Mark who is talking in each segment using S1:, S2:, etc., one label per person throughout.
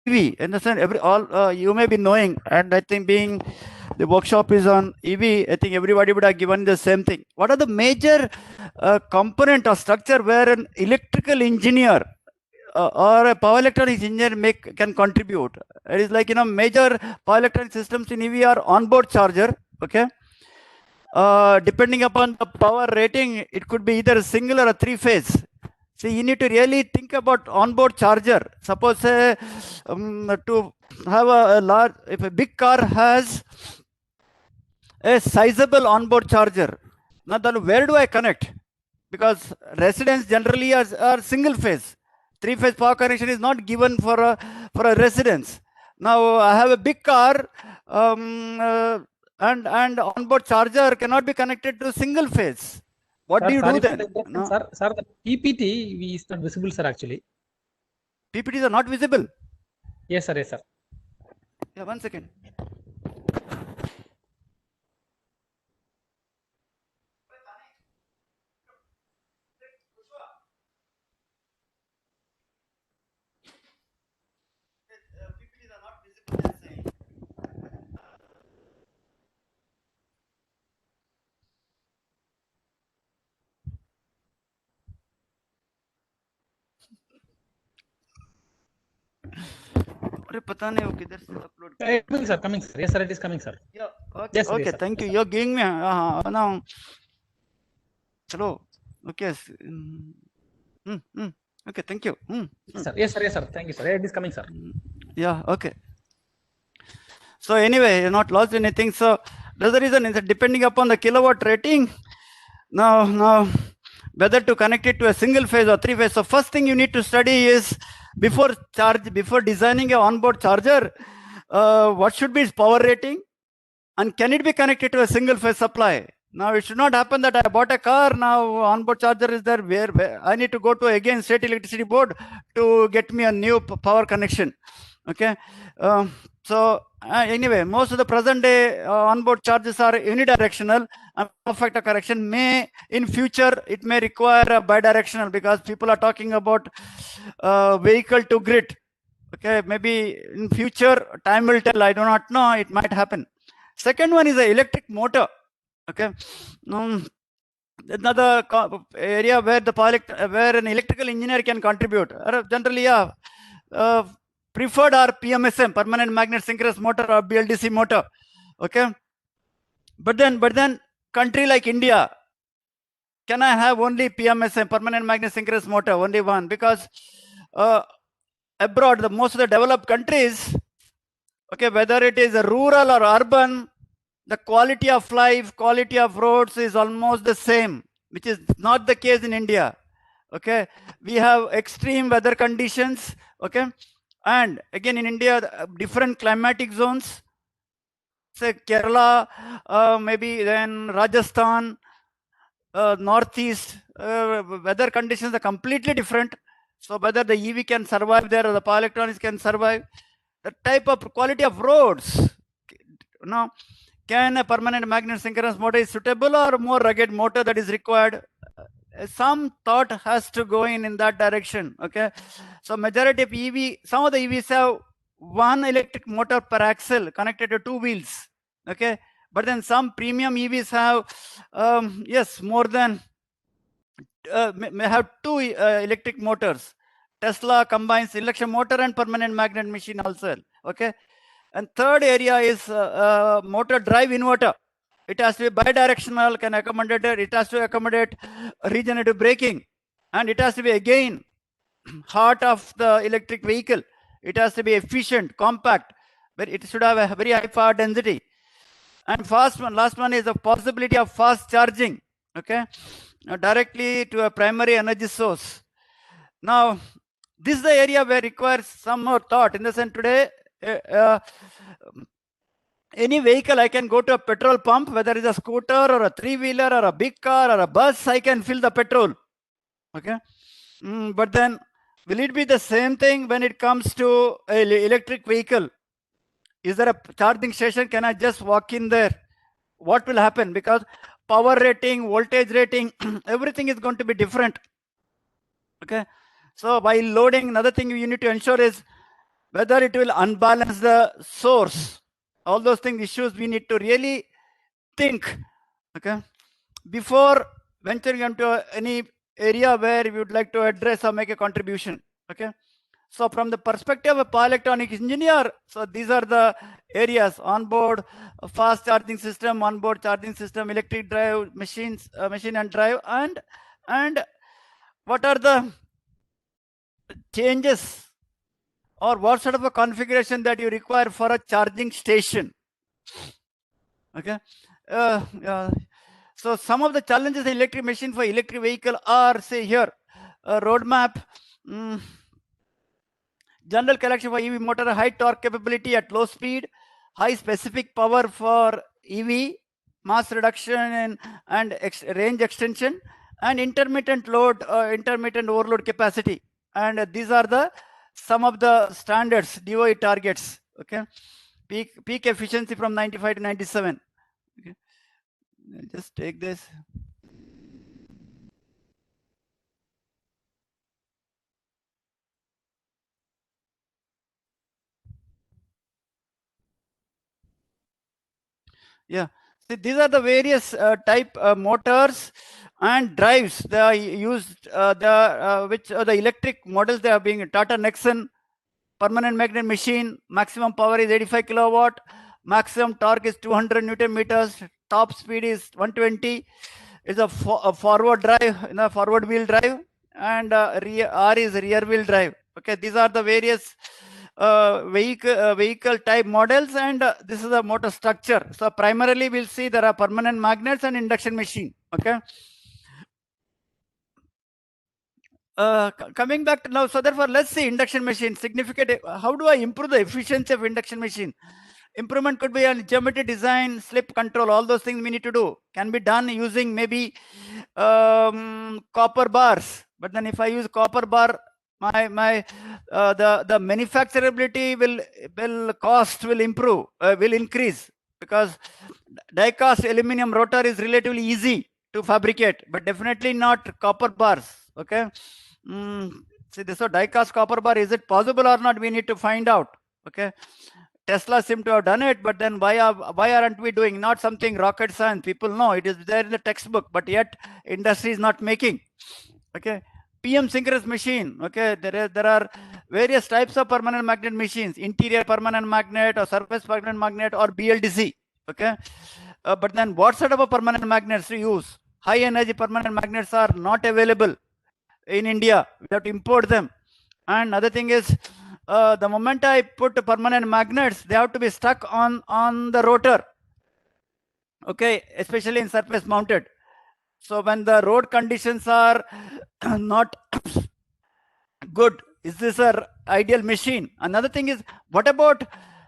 S1: EV. In the sense, you may be knowing, and I think being the workshop is on EV, I think everybody would have given the same thing. What are the major component or structure where an electrical engineer or a power electronics engineer can contribute? It is like, major power electronic systems in EV are onboard charger. Okay. Depending upon the power rating, it could be either a single or a three-phase. See, you need to really think about onboard charger. Suppose to have a large, if a big car has a sizable onboard charger, now then where do I connect? Because residents generally are single phase. Three-phase power connection is not given for a residence. Now I have a big car, and onboard charger cannot be connected to single phase. What do you do then?
S2: No? Sir, the PPT is not visible, sir, actually.
S1: PPTs are not visible?
S2: Yes, sir. Yes, sir.
S1: Yeah, 1 second. PPTs are not visible, they're saying. अरे पता नहीं वो किधर से upload
S2: coming sir. Yes sir, it is coming sir.
S1: Yeah, okay, yes, okay, yes, thank you. You're giving me now. Hello. Okay. Okay, thank you.
S2: Yes sir, thank you sir. It is coming sir.
S1: Yeah, okay. So anyway, you're not lost anything. So that's the reason, is that depending upon the kilowatt rating, now whether to connect it to a single phase or three phase. So first thing you need to study is, before designing a onboard charger, what should be its power rating, and can it be connected to a single phase supply? Now it should not happen that I bought a car, now onboard charger is there, where I need to go to again state electricity board to get me a new power connection. Okay. So anyway, most of the present day onboard charges are unidirectional, and power factor correction may, in future, it may require a bidirectional, because people are talking about vehicle to grid. Okay, maybe in future, time will tell, I do not know, it might happen. Second one is the electric motor. Okay. Another area where where an electrical engineer can contribute. Generally, yeah, preferred are PMSM, permanent magnet synchronous motor, or BLDC motor. Okay. But then country like India, can I have only PMSM, permanent magnet synchronous motor, only one? Because abroad, most of the developed countries, okay, whether it is a rural or urban, the quality of life, quality of roads is almost the same, which is not the case in India. Okay, we have extreme weather conditions. Okay, and again in India, different climatic zones. Say Kerala, maybe then Rajasthan, Northeast, weather conditions are completely different. So whether the EV can survive there or the power electronics can survive, the type of quality of roads, now, can a permanent magnet synchronous motor is suitable, or more rugged motor that is required? Some thought has to go in that direction. Okay, so majority of EV, some of the EVs have one electric motor per axle connected to two wheels. Okay, but then some premium EVs have yes, more than may have two electric motors. Tesla combines induction motor and permanent magnet machine also. Okay. And third area is motor drive inverter. It has to be bidirectional, can accommodate it. It has to accommodate regenerative braking, and it has to be again heart of the electric vehicle. It has to be efficient, compact, but it should have a very high power density. And last one is the possibility of fast charging. Okay, directly to a primary energy source. Now, this is the area where requires some more thought. In the sense, today, any vehicle, I can go to a petrol pump, whether it's a scooter or a three-wheeler or a big car or a bus, I can fill the petrol. Okay. But then, will it be the same thing when it comes to an electric vehicle? Is there a charging station? Can I just walk in there? What will happen? Because power rating, voltage rating, everything is going to be different. Okay. So while loading, another thing you need to ensure is, whether it will unbalance the source. All those things, issues we need to really think, okay, before venturing into any area where we would like to address or make a contribution, okay. So from the perspective of a power electronics engineer, so these are the areas: onboard fast charging system, onboard charging system, electric drive machines, machine and drive, and what are the changes or what sort of a configuration that you require for a charging station, okay. So some of the challenges in electric machine for electric vehicle are, say here, roadmap, general collection for EV motor, high torque capability at low speed, high specific power for EV, mass reduction and range extension, and intermittent load, intermittent overload capacity. And these are the some of the standards, DOE targets, okay. Peak efficiency from 95 to 97. Okay. I'll just take this. Yeah, see, these are the various type motors and drives they are used, which are the electric models they are being. Tata Nexon permanent magnet machine, maximum power is 85 kilowatt, maximum torque is 200 Newton meters, top speed is 120, is a forward drive, forward wheel drive, and R is rear wheel drive. Okay, these are the various vehicle type models, and this is the motor structure. So primarily we'll see there are permanent magnets and induction machine. Okay. Coming back to now, so therefore let's see induction machine significant. How do I improve the efficiency of induction machine? Improvement could be on geometry design, slip control, all those things we need to do can be done using maybe copper bars. But then if I use copper bar, the manufacturability will cost will improve, will increase, because die cast aluminum rotor is relatively easy to fabricate, but definitely not copper bars. Okay. See, this is die cast copper bar. Is it possible or not? We need to find out. Okay. Tesla seem to have done it, but then why aren't we doing? Not something rocket science. People know it is there in the textbook, but yet industry is not making. Okay. PM synchronous machine. Okay, there are various types of permanent magnet machines: interior permanent magnet or surface permanent magnet or BLDC. Okay, but then what sort of a permanent magnets to use? High energy permanent magnets are not available in India. We have to import them. And other thing is, the moment I put permanent magnets, they have to be stuck on the rotor. Okay, especially in surface mounted. So when the road conditions are not good, is this an ideal machine? Another thing is, what about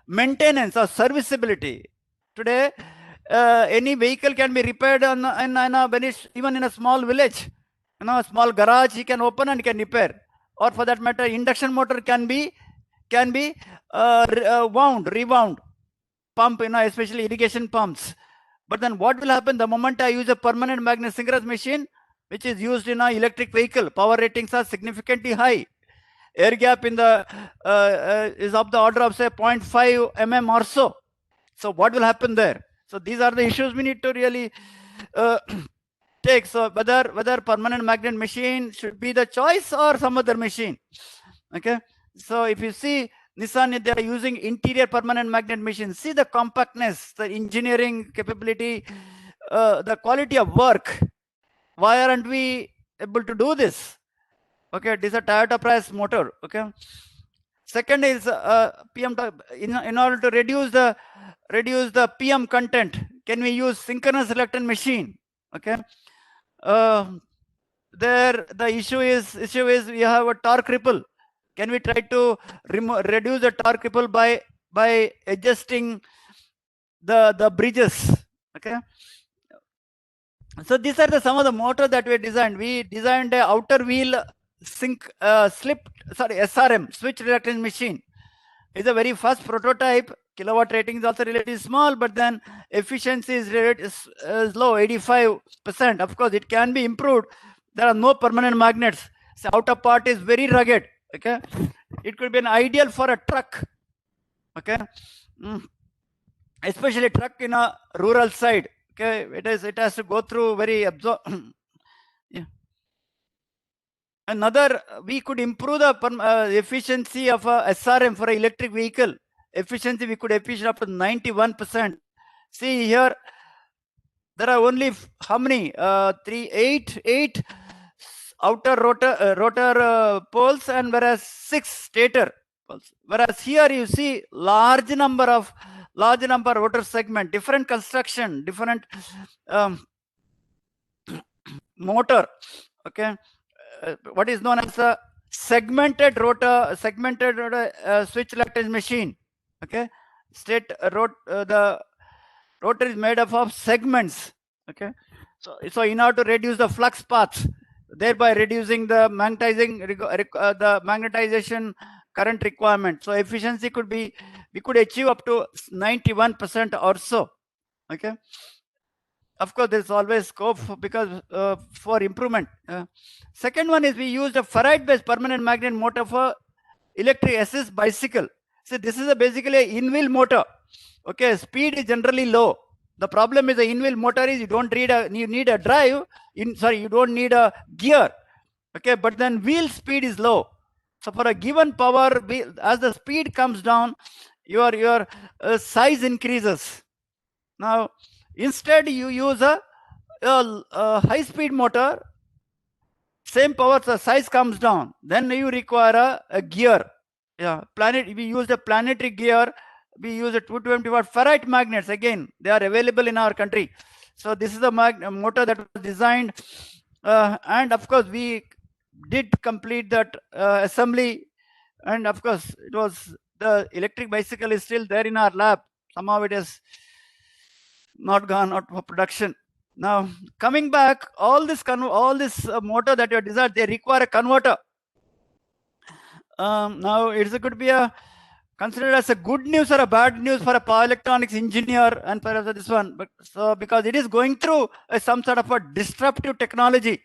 S1: maintenance or serviceability? Today, any vehicle can be repaired even in a small village. A small garage he can open and he can repair. Or for that matter, induction motor can be rewound, pump, especially irrigation pumps. But then what will happen the moment I use a permanent magnet synchronous machine, which is used in an electric vehicle? Power ratings are significantly high. Air gap in the is of the order of, say, 0.5 mm or so. So what will happen there? So these are the issues we need to really take. So whether permanent magnet machine should be the choice or some other machine. Okay. So if you see Nissan, they are using interior permanent magnet machines. See the compactness, the engineering capability, the quality of work. Why aren't we able to do this? Okay, this is a Toyota Prius motor. Okay. Second is PM. In order to reduce the PM content, can we use synchronous reluctant machine? Okay. There the issue is we have a torque ripple. Can we try to reduce the torque ripple by adjusting the bridges? Okay. So these are some of the motors that we designed. We designed a outer wheel SRM, switch reluctance machine. It's a very fast prototype. Kilowatt rating is also relatively small, but then efficiency is low, 85%. Of course, it can be improved. There are no permanent magnets. So outer part is very rugged. Okay, it could be an ideal for a truck. Okay, especially truck in a rural side. Okay, it has to go through very yeah. Another, we could improve the efficiency of a SRM for an electric vehicle. Efficiency, we could efficient up to 91%. See here, there are only how many? Eight outer rotor poles, and whereas 6 stator poles. Whereas here you see large number rotor segment, different construction, different motor. Okay, what is known as a segmented rotor switch lattice machine. Okay, the rotor is made up of segments. Okay, so in order to reduce the flux paths, thereby reducing the magnetization current requirement, so efficiency could be, we could achieve up to 91% or so. Okay, of course there's always scope for improvement. Second one is, we used a ferrite based permanent magnet motor for electric assist bicycle. See, this is basically an in-wheel motor. Okay, speed is generally low. The problem is the in-wheel motor is you need a drive. You don't need a gear. Okay, but then wheel speed is low. So for a given power, as the speed comes down, your size increases. Now, instead you use a high-speed motor. Same power, the size comes down. Then you require a gear. Yeah, we use a planetary gear. We use a 220 watt ferrite magnets. Again, they are available in our country. So this is a motor that was designed, and of course we did complete that assembly. And of course, the electric bicycle is still there in our lab. Somehow it has not gone out for production. Now, coming back, all this motor that you desired, they require a converter. Now, could be considered as a good news or a bad news for a power electronics engineer, and perhaps this one. But because it is going through some sort of a disruptive technology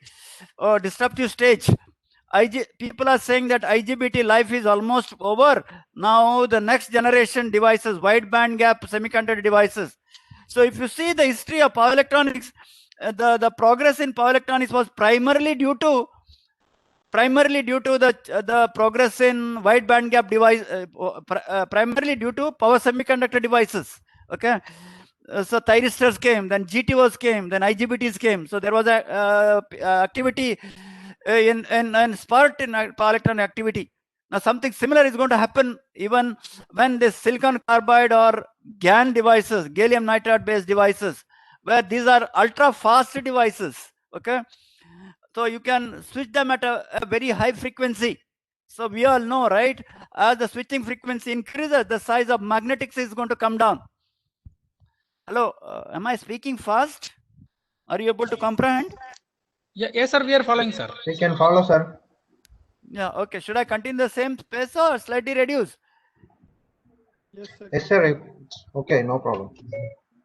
S1: or disruptive stage. People are saying that IGBT life is almost over. Now the next generation devices, wide band gap semiconductor devices. So if you see the history of power electronics, the progress in power electronics was primarily due to the progress in wide band gap device, primarily due to power semiconductor devices. Okay, so thyristors came, then GTOs came, then IGBTs came. So there was a activity in spurt in power electronic activity. Now something similar is going to happen even when this silicon carbide or GaN devices, gallium nitride based devices, where these are ultra fast devices. Okay, so you can switch them at a very high frequency. So we all know, right? As the switching frequency increases, the size of magnetics is going to come down. Hello, am I speaking fast? Are you able to comprehend?
S2: Yeah, yes, sir. We are following, sir.
S3: We can follow, sir.
S1: Yeah. Okay. Should I continue the same pace or slightly reduce?
S3: Yes, sir. Okay, no problem.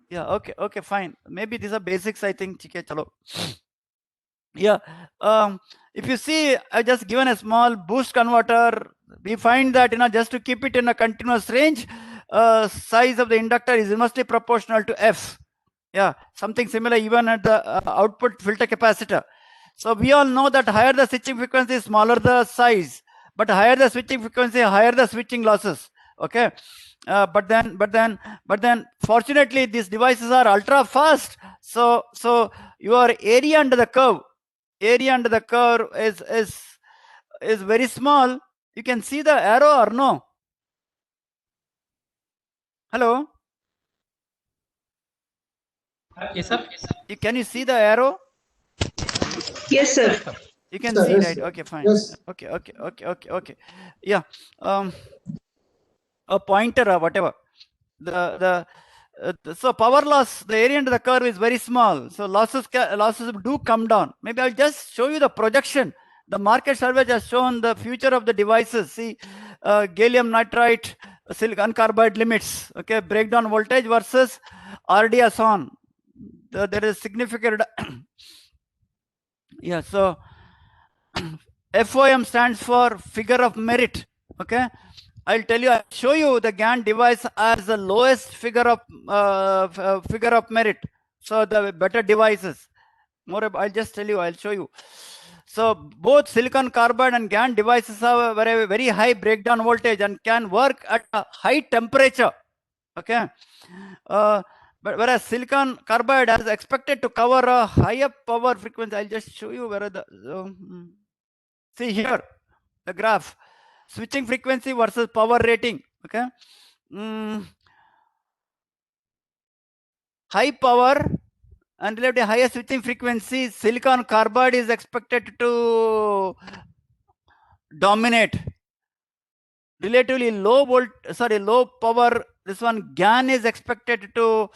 S1: Yeah. Okay. Okay. Fine. Maybe these are basics, I think. Okay, chalo. Yeah. If you see, I just given a small boost converter. We find that just to keep it in a continuous range, size of the inductor is inversely proportional to F. Yeah, something similar even at the output filter capacitor. So we all know that higher the switching frequency, smaller the size, but higher the switching frequency, higher the switching losses. Okay, but then fortunately these devices are ultra fast. So your area under the curve is very small. You can see the arrow or no? Hello.
S2: Yes, sir.
S1: Can you see the arrow?
S4: Yes, sir.
S1: You can
S3: Sir,
S1: see,
S3: yes,
S1: right?
S3: sir.
S1: Okay, fine.
S3: Yes.
S1: Okay. Yeah. A pointer or whatever. So power loss, the area under the curve is very small. So losses do come down. Maybe I'll just show you the projection. The market survey has shown the future of the devices. See, gallium nitride, silicon carbide limits. Okay, breakdown voltage versus RDS on. There is significant. Yeah. So FOM stands for figure of merit. Okay, I'll tell you, I'll show you the GAN device as the lowest figure of merit. So the better devices. More, I'll just tell you, I'll show you. So both silicon carbide and GAN devices have a very high breakdown voltage and can work at a high temperature. Okay, but whereas silicon carbide is expected to cover a higher power frequency. I'll just show you where the see here the graph, switching frequency versus power rating. Okay, high power and relatively higher switching frequency, silicon carbide is expected to dominate. Relatively low low power, this one GAN is expected to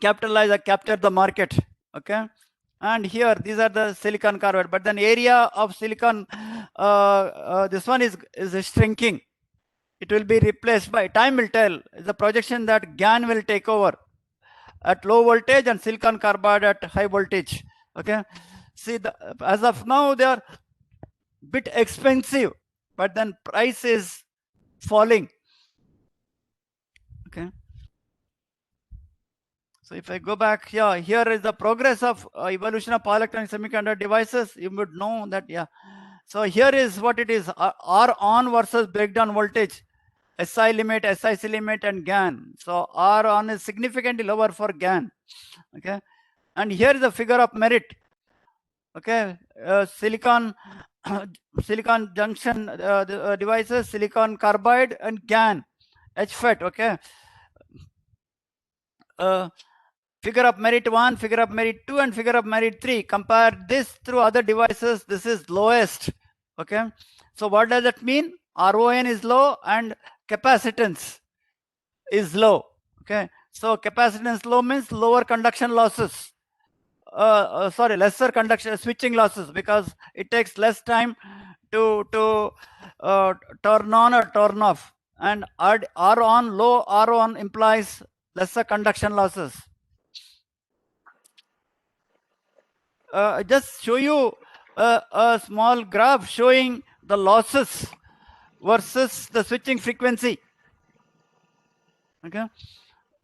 S1: capitalize or capture the market. Okay, and here these are the silicon carbide, but then area of silicon this one is shrinking. It will be replaced by, time will tell, the projection that GAN will take over at low voltage and silicon carbide at high voltage. Okay, see, as of now they are bit expensive, but then price is falling. Okay, so if I go back here, here is the progress of evolution of power electronic semiconductor devices. You would know that. Yeah, so here is what it is: R on versus breakdown voltage, SI limit, SIC limit, and GAN. So R on is significantly lower for GAN. Okay, and here is the figure of merit. Okay, silicon junction devices, silicon carbide, and GAN, HFET. Okay, figure of merit 1, figure of merit 2, and figure of merit 3. Compare this through other devices. This is lowest. Okay, so what does that mean? RON is low and capacitance is low. Okay, so capacitance low means lower conduction losses. Lesser conduction switching losses, because it takes less time to turn on or turn off. And R on, low R on implies lesser conduction losses. Just show you a small graph showing the losses versus the switching frequency. Okay,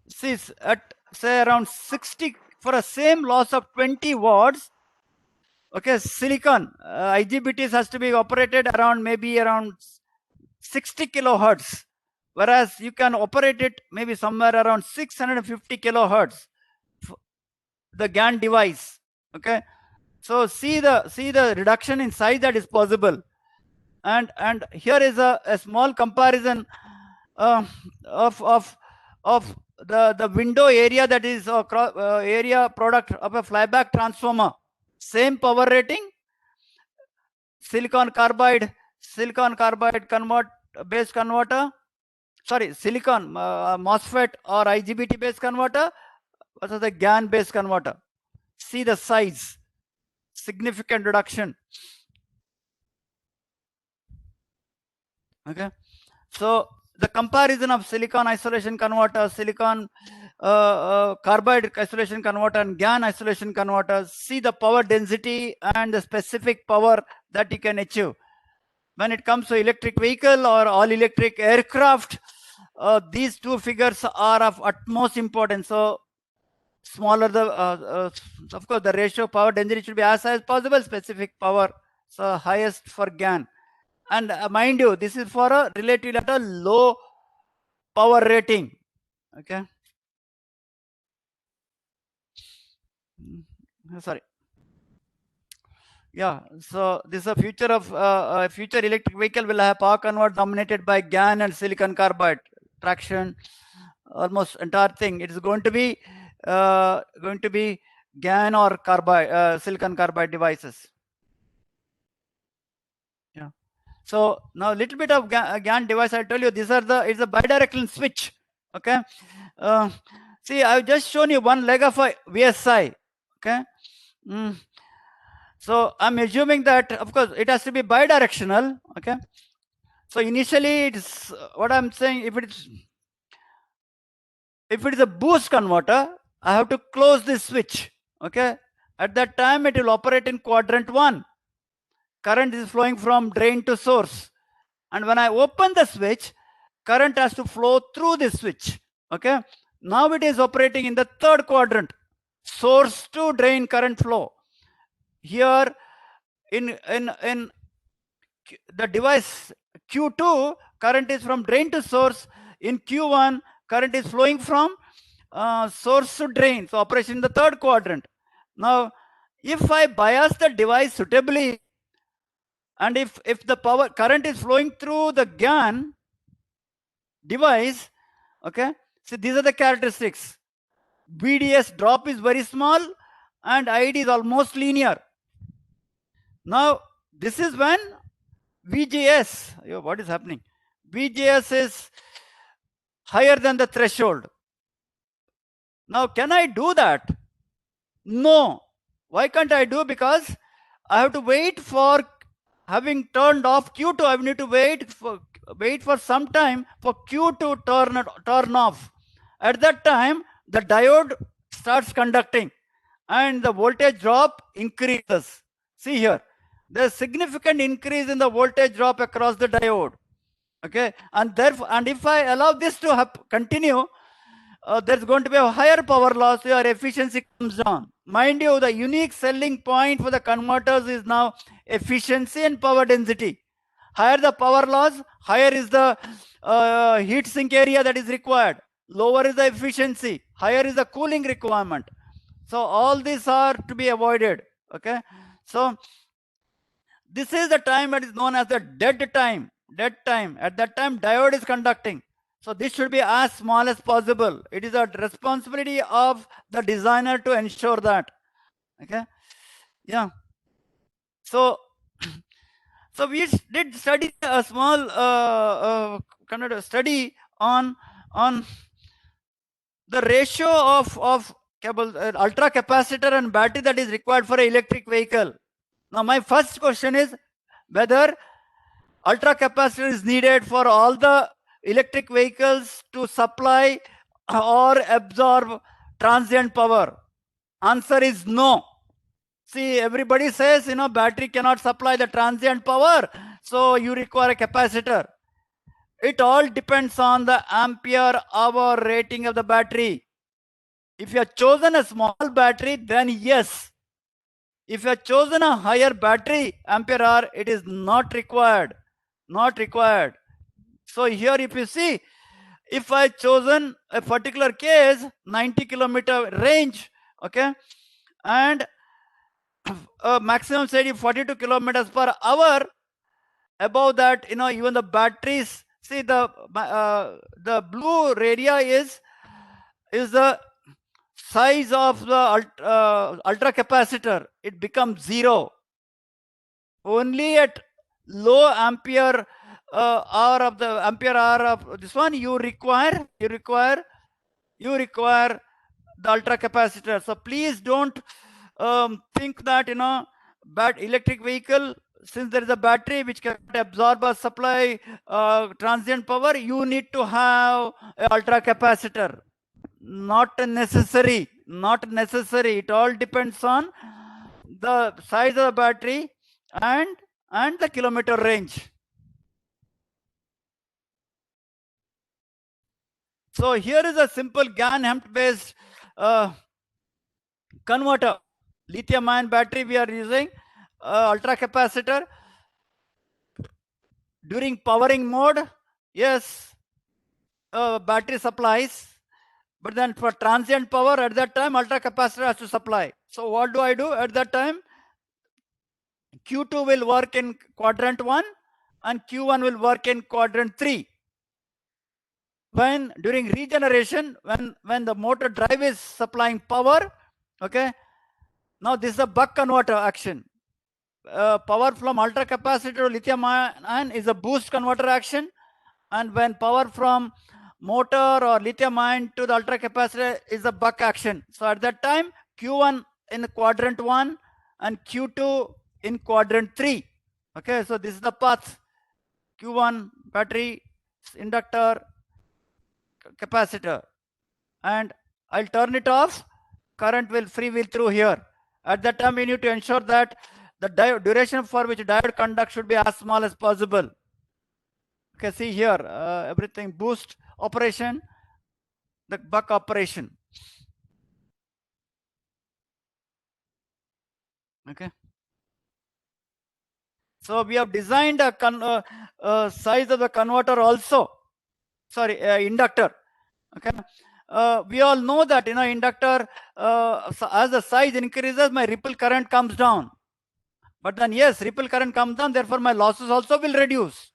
S1: see, at say around 60, for a same loss of 20 watts, okay, silicon IGBTs has to be operated around maybe around 60 kilohertz, whereas you can operate it maybe somewhere around 650 kilohertz, the GAN device. Okay, so see the reduction in size that is possible. And here is a small comparison of the window area, that is area product of a flyback transformer. Same power rating, silicon carbide based converter, silicon MOSFET or IGBT based converter versus the GAN based converter. See the size, significant reduction. Okay, so the comparison of silicon isolation converter, silicon carbide isolation converter, and GAN isolation converter. See the power density and the specific power that you can achieve. When it comes to electric vehicle or all electric aircraft, these two figures are of utmost importance. So smaller the of course the ratio power density should be as high as possible, specific power so highest for GAN. And mind you, this is for a relatively at a low power rating. Okay, sorry. Yeah, so this is a future of future electric vehicle will have power convert dominated by GAN and silicon carbide traction. Almost entire thing, it is going to be GAN or carbide silicon carbide devices. Yeah. So now a little bit of GAN device. I'll tell you, these are it's a bidirectional switch. Okay, see, I've just shown you one leg of a VSI. Okay, so I'm assuming that of course it has to be bidirectional. Okay, so initially it's what I'm saying, if it is a boost converter, I have to close this switch. Okay, At that time, it will operate in quadrant 1. Current is flowing from drain to source. And when I open the switch, current has to flow through this switch. Okay. Now it is operating in the third quadrant. Source to drain current flow. Here in the device Q2, current is from drain to source. In Q1, current is flowing from source to drain. So operation in the third quadrant. Now, if I bias the device suitably, and if the power current is flowing through the GAN device, okay, so these are the characteristics. VDS drop is very small and ID is almost linear. Now, this is when VGS, what is happening? VGS is higher than the threshold. Now, can I do that? No. Why can't I do? Because I have to wait for having turned off Q2. I need to wait for some time for Q to turn off. At that time, the diode starts conducting and the voltage drop increases. See here, there's significant increase in the voltage drop across the diode. Okay, and therefore, and if I allow this to continue, there's going to be a higher power loss. Your efficiency comes down. Mind you, the unique selling point for the converters is now efficiency and power density. Higher the power loss, higher is the heat sink area that is required. Lower is the efficiency. Higher is the cooling requirement. So all these are to be avoided. Okay. So this is the time that is known as the dead time. Dead time. At that time, diode is conducting. So this should be as small as possible. It is a responsibility of the designer to ensure that. Okay. Yeah. So we did study a small kind of study on the ratio of cable ultra capacitor and battery that is required for an electric vehicle. Now my first question is whether ultra capacitor is needed for all the electric vehicles to supply or absorb transient power. Answer is no. See, everybody says, battery cannot supply the transient power, so you require a capacitor. It all depends on the ampere hour rating of the battery. If you have chosen a small battery, then yes. If you have chosen a higher battery ampere hour, it is not required. Not required. So here if you see, if I chosen a particular case, 90 kilometer range, okay, and maximum steady 42 kilometers per hour, above that, even the batteries, see the blue radii is the size of the ultra capacitor. It becomes 0. Only at low ampere hour of the ampere hour of this one, you require the ultra capacitor. So please don't think that electric vehicle, since there is a battery which can absorb or supply transient power, you need to have an ultra capacitor. Not necessary. Not necessary. It all depends on the size of the battery and the kilometer range. So here is a simple GaN-HEMT based converter. Lithium-ion battery we are using, ultra capacitor. During powering mode, yes, battery supplies. But then for transient power, at that time, ultra capacitor has to supply. So what do I do at that time? Q2 will work in quadrant 1 and Q1 will work in quadrant 3. When during regeneration, when the motor drive is supplying power, okay, now this is a buck converter action. Power from ultra capacitor to lithium ion is a boost converter action, and when power from motor or lithium ion to the ultra capacitor is a buck action. So at that time, Q1 in quadrant 1 and Q2 in quadrant 3. Okay, so this is the path. Q1 battery, inductor, capacitor, and I'll turn it off. Current will freewheel through here. At that time, we need to ensure that the duration for which diode conduct should be as small as possible. Okay, see here, everything boost operation, the buck operation. Okay. So we have designed a size of the converter also. Sorry, inductor. Okay. We all know that, inductor, as the size increases, my ripple current comes down. But then, yes, ripple current comes down, therefore my losses also will reduce.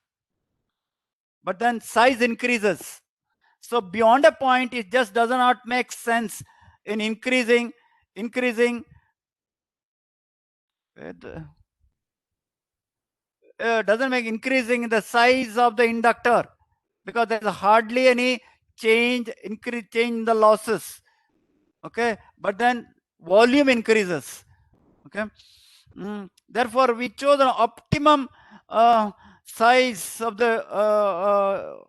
S1: But then size increases. So beyond a point, it just does not make sense in increasing doesn't make increasing the size of the inductor, because there is hardly any change in the losses. Okay, but then volume increases. Okay. Therefore, we chose an optimum size of the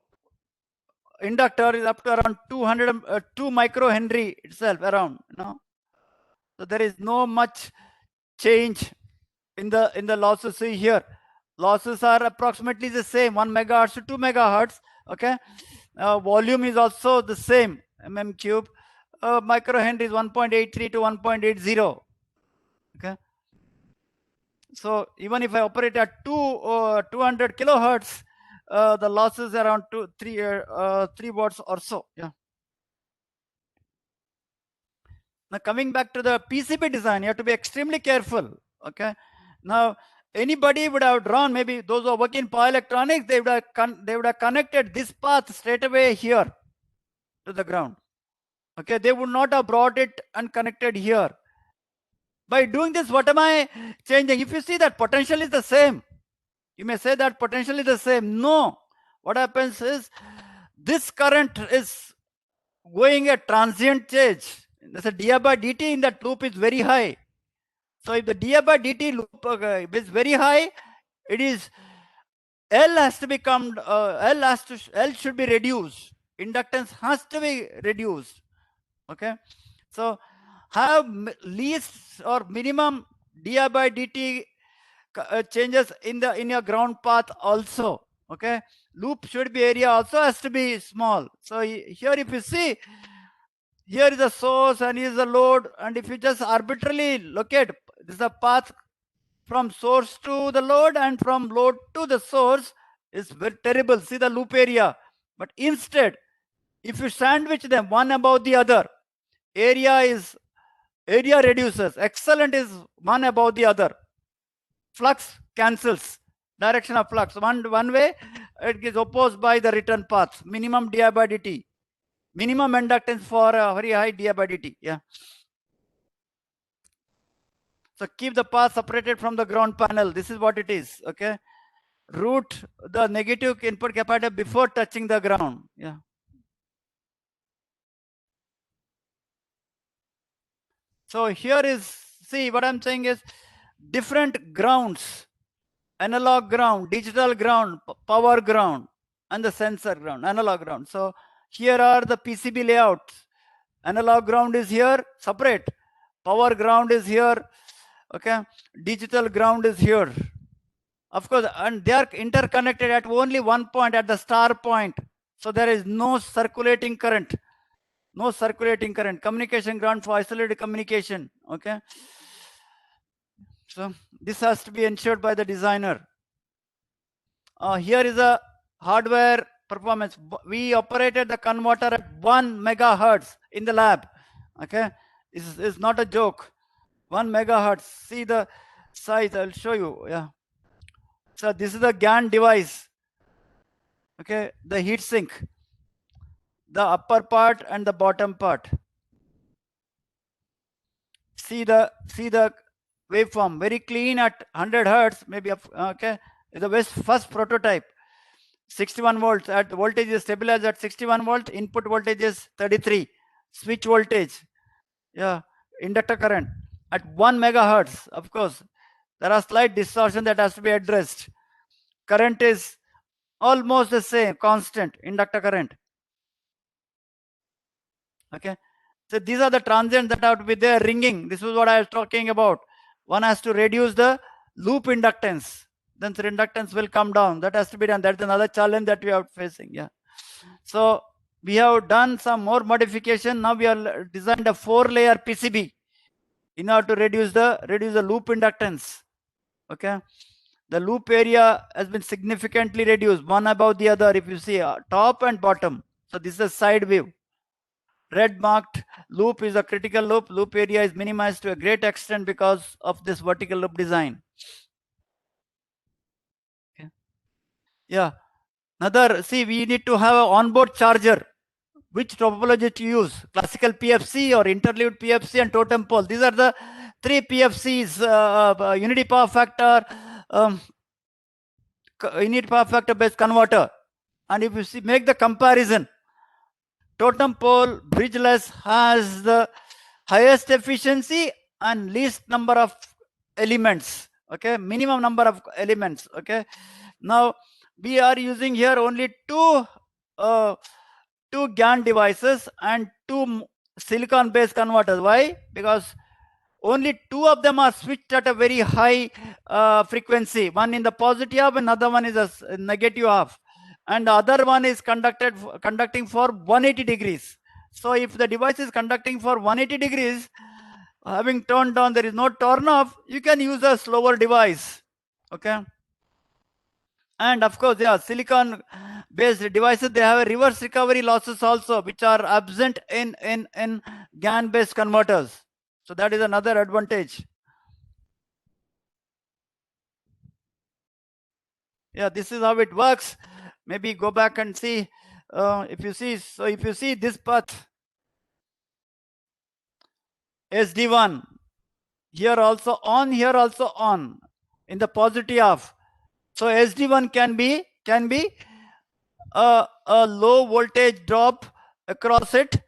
S1: inductor is up to around 2 microhenry itself around. So there is no much change in the losses. See here, losses are approximately the same, 1 megahertz to 2 megahertz. Okay. Volume is also the same, mm cube. Microhenry is 1.83 to 1.80. Okay. So even if I operate at 200 kilohertz, the losses around 3 watts or so. Yeah. Now coming back to the PCB design, you have to be extremely careful. Okay. Now anybody would have drawn, maybe those who are working in power electronics, they would have connected this path straight away here to the ground. Okay. They would not have brought it and connected here. By doing this, what am I changing? If you see that potential is the same, you may say that potential is the same. No. What happens is this current is going a transient change. There's a dI by dt in that loop is very high. So if the dI by dt loop is very high, it is L has to become L should be reduced. Inductance has to be reduced. Okay. So have least or minimum dI by dt changes in your ground path also. Okay. Loop should be area also has to be small. So here if you see, here is the source and here is the load, and if you just arbitrarily locate, this is the path from source to the load and from load to the source, is very terrible. See the loop area. But instead, if you sandwich them one above the other, area reduces. Excellent is one above the other. Flux cancels. Direction of flux. One way, it is opposed by the return path. Minimum dI by dt. Minimum inductance for a very high dI by dt. Yeah. So keep the path separated from the ground panel. This is what it is. Okay. Route the negative input capacitor before touching the ground. Yeah. So here is, see what I'm saying is different grounds: analog ground, digital ground, power ground, and the sensor ground, analog ground. So here are the PCB layouts. Analog ground is here, separate. Power ground is here. Okay. Digital ground is here. Of course, and they are interconnected at only one point, at the star point. So there is no circulating current. No circulating current. Communication ground for isolated communication. Okay. So this has to be ensured by the designer. Here is a hardware performance. We operated the converter at 1 megahertz in the lab. Okay. This is not a joke. 1 megahertz. See the size. I'll show you. Yeah. So this is the GAN device. Okay. The heat sink. The upper part and the bottom part. See the waveform, very clean at 100 hertz, maybe. Okay. The first prototype. 61 volts at voltage is stabilized at 61 volts. Input voltage is 33. Switch voltage. Yeah. Inductor current at 1 megahertz. Of course, there are slight distortion that has to be addressed. Current is almost the same, constant inductor current. Okay. So these are the transients that have to be there ringing. This is what I was talking about. One has to reduce the loop inductance. Then the inductance will come down. That has to be done. That's another challenge that we are facing. Yeah. So we have done some more modification. Now we have designed a 4-layer PCB in order to reduce the loop inductance. Okay. The loop area has been significantly reduced, one above the other. If you see top and bottom. So this is a side view. Red marked loop is a critical loop. Loop area is minimized to a great extent because of this vertical loop design. Okay. Yeah. Another, see, we need to have an onboard charger. Which topology to use? Classical PFC or interleaved PFC and totem pole. These are the 3 PFCs, unity power factor, unity power factor based converter. And if you see, make the comparison, totem pole bridgeless has the highest efficiency and least number of elements. Okay, minimum number of elements. Okay, now we are using here only two GaN devices and 2 silicon based converters. Why? Because only 2 of them are switched at a very high frequency. One in the positive half, another one is a negative half, and the other one is conducting for 180 degrees. So if the device is conducting for 180 degrees, having turned on, there is no turn off, you can use a slower device. Okay. And of course, yeah, silicon based devices, they have a reverse recovery losses also, which are absent in GaN based converters. So that is another advantage. Yeah, this is how it works. Maybe go back and see. If you see this path, SD1, here also on, in the positive half. So SD1 can be a low voltage drop across it,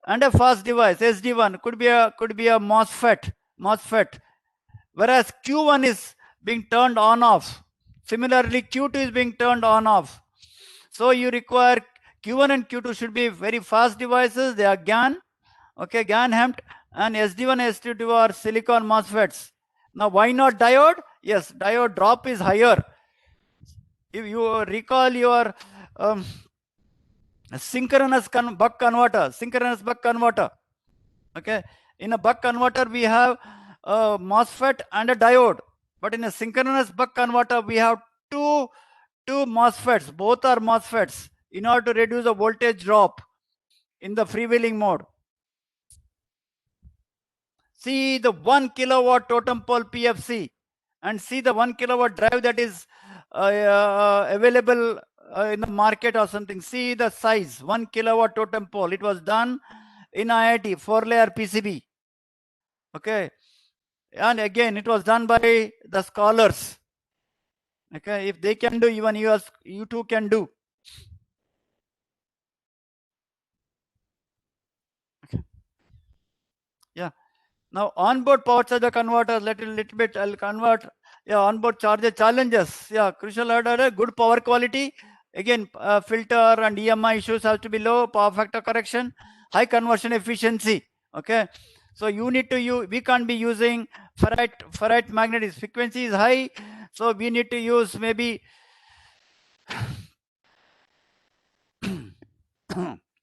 S1: and a fast device. SD1 could be a MOSFET, whereas Q1 is being turned on off. Similarly, Q2 is being turned on off. So you require Q1 and Q2 should be very fast devices. They are GaN, okay, GaN HEMT, and SD1 SD2 are silicon MOSFETs. Now why not diode? Yes, diode drop is higher. If you recall your synchronous buck converter, okay, in a buck converter we have a MOSFET and a diode, but in a synchronous buck converter we have two MOSFETs. Both are MOSFETs in order to reduce the voltage drop in the freewheeling mode. See the 1 kilowatt totem pole PFC and see the 1 kilowatt drive that is available in the market or something. See the size, 1 kilowatt totem pole. It was done in IIT, 4-layer PCB. Okay, and again it was done by the scholars. Okay, if they can do, even you too can do. Okay. Yeah. Now onboard power charger converter, little bit I'll convert. Yeah, onboard charger challenges. Yeah, crucial order, good power quality. Again, filter and EMI issues have to be low, power factor correction, high conversion efficiency. Okay, so you need to use, we can't be using ferrite magnetic, frequency is high, so we need to use maybe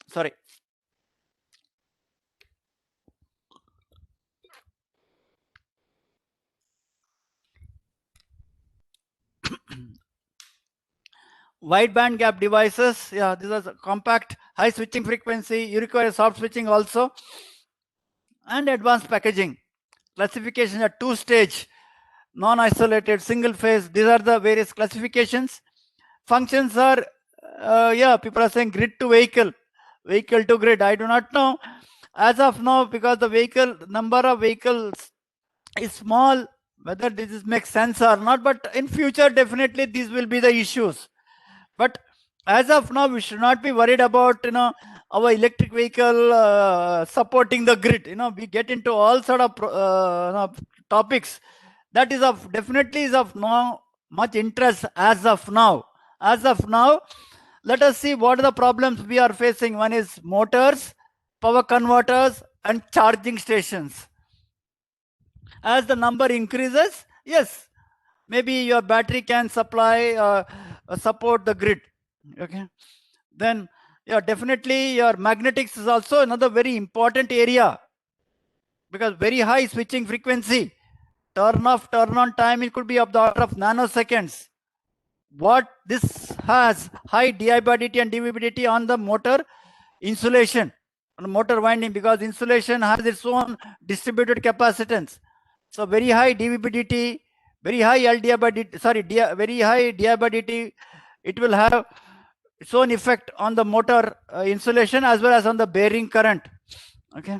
S1: sorry, wide band gap devices. Yeah, these are compact, high switching frequency. You require soft switching also, and advanced packaging. Classification at 2-stage, non-isolated, single phase. These are the various classifications. Functions are, yeah, people are saying grid to vehicle, vehicle to grid. I do not know as of now, because the number of vehicles is small, whether this makes sense or not. But in future, definitely these will be the issues. But as of now, we should not be worried about our electric vehicle supporting the grid. We get into all sort of topics that is definitely of no much interest as of now. As of now, let us see what are the problems we are facing. One is motors, power converters and charging stations. As the number increases, yes, maybe your battery can support the grid. Okay, then yeah, definitely your magnetics is also another very important area, because very high switching frequency, turn off, turn on time, it could be of the order of nanoseconds. What this has, high di by dt and dv by dt on the motor insulation, on the motor winding, because insulation has its own distributed capacitance. So very high dv by dt, very high LDI by dt, very high di by dt, it will have its own effect on the motor insulation as well as on the bearing current. Okay.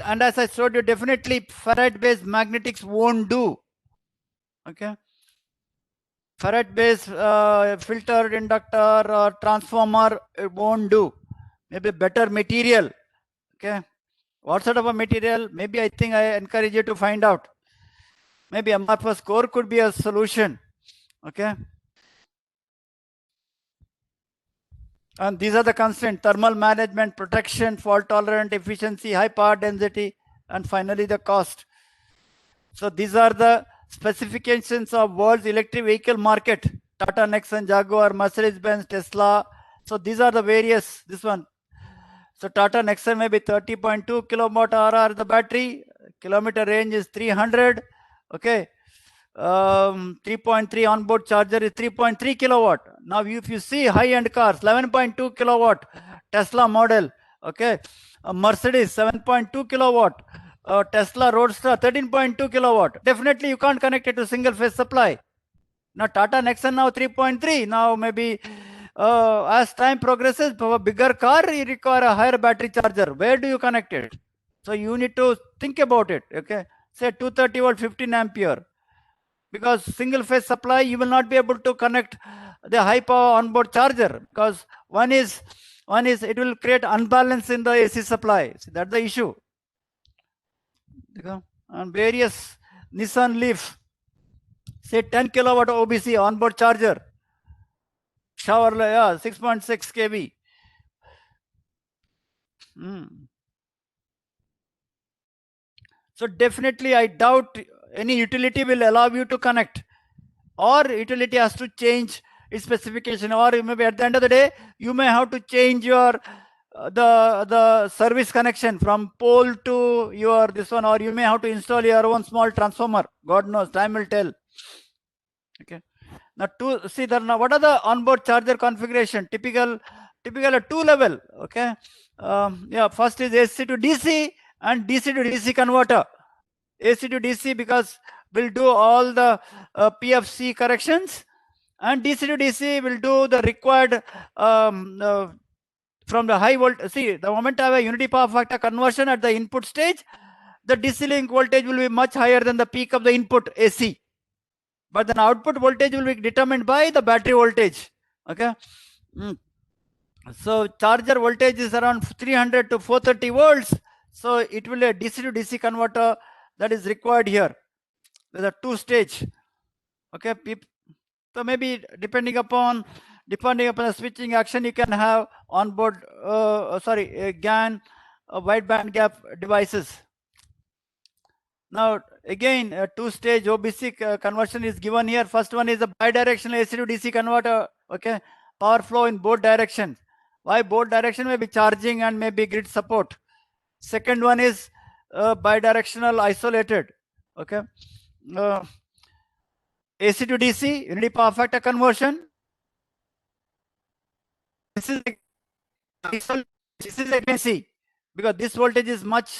S1: And as I showed you, definitely Farad-based magnetics won't do. Okay. Farad-based filtered inductor or transformer, it won't do. Maybe better material. Okay. What sort of a material? Maybe I think I encourage you to find out. Maybe amorphous core could be a solution. Okay. And these are the constraints: thermal management, protection, fault tolerant, efficiency, high power density, and finally the cost. So these are the specifications of world's electric vehicle market: Tata Nexon, Jaguar, Mercedes-Benz, Tesla. So these are the various, this one. So Tata Nexon may be 30.2 kilowatt hour the battery, kilometer range is 300. Okay. 3.3 onboard charger is 3.3 kilowatt. Now if you see high-end cars, 11.2 kilowatt Tesla model. Okay. Mercedes 7.2 kilowatt. Tesla Roadster 13.2 kilowatt. Definitely you can't connect it to single phase supply. Now Tata Nexon now 3.3. Now maybe as time progresses, for a bigger car, you require a higher battery charger. Where do you connect it? So you need to think about it. Okay. Say 230 volt 15 ampere. Because single phase supply, you will not be able to connect the high power onboard charger, because one is it will create unbalance in the AC supply. So that's the issue. And various Nissan Leaf, say 10 kilowatt OBC onboard charger, shower, yeah, 6.6 kV. So definitely I doubt any utility will allow you to connect, or utility has to change its specification, or maybe at the end of the day you may have to change your the service connection from pole to your this one, or you may have to install your own small transformer. God knows, time will tell. Okay. Now to see that, now what are the onboard charger configuration? Typical a two level. Okay. Yeah, first is AC to DC and DC to DC converter. AC to DC because will do all the PFC corrections, and DC to DC will do the required from the high voltage. See, the moment I have a unity power factor conversion at the input stage, the DC link voltage will be much higher than the peak of the input AC. But then output voltage will be determined by the battery voltage. Okay. So charger voltage is around 300 to 430 volts. So it will be a DC to DC converter that is required here. There's a two stage. Okay. So maybe depending upon the switching action, you can have onboard GaN wide band gap devices. Now again, a two-stage OBC conversion is given here. First one is a bidirectional AC to DC converter. Okay, power flow in both directions. Why both direction? Maybe charging and maybe grid support. Second one is bidirectional isolated. Okay, AC to DC unity power factor conversion. This is AC because this voltage is much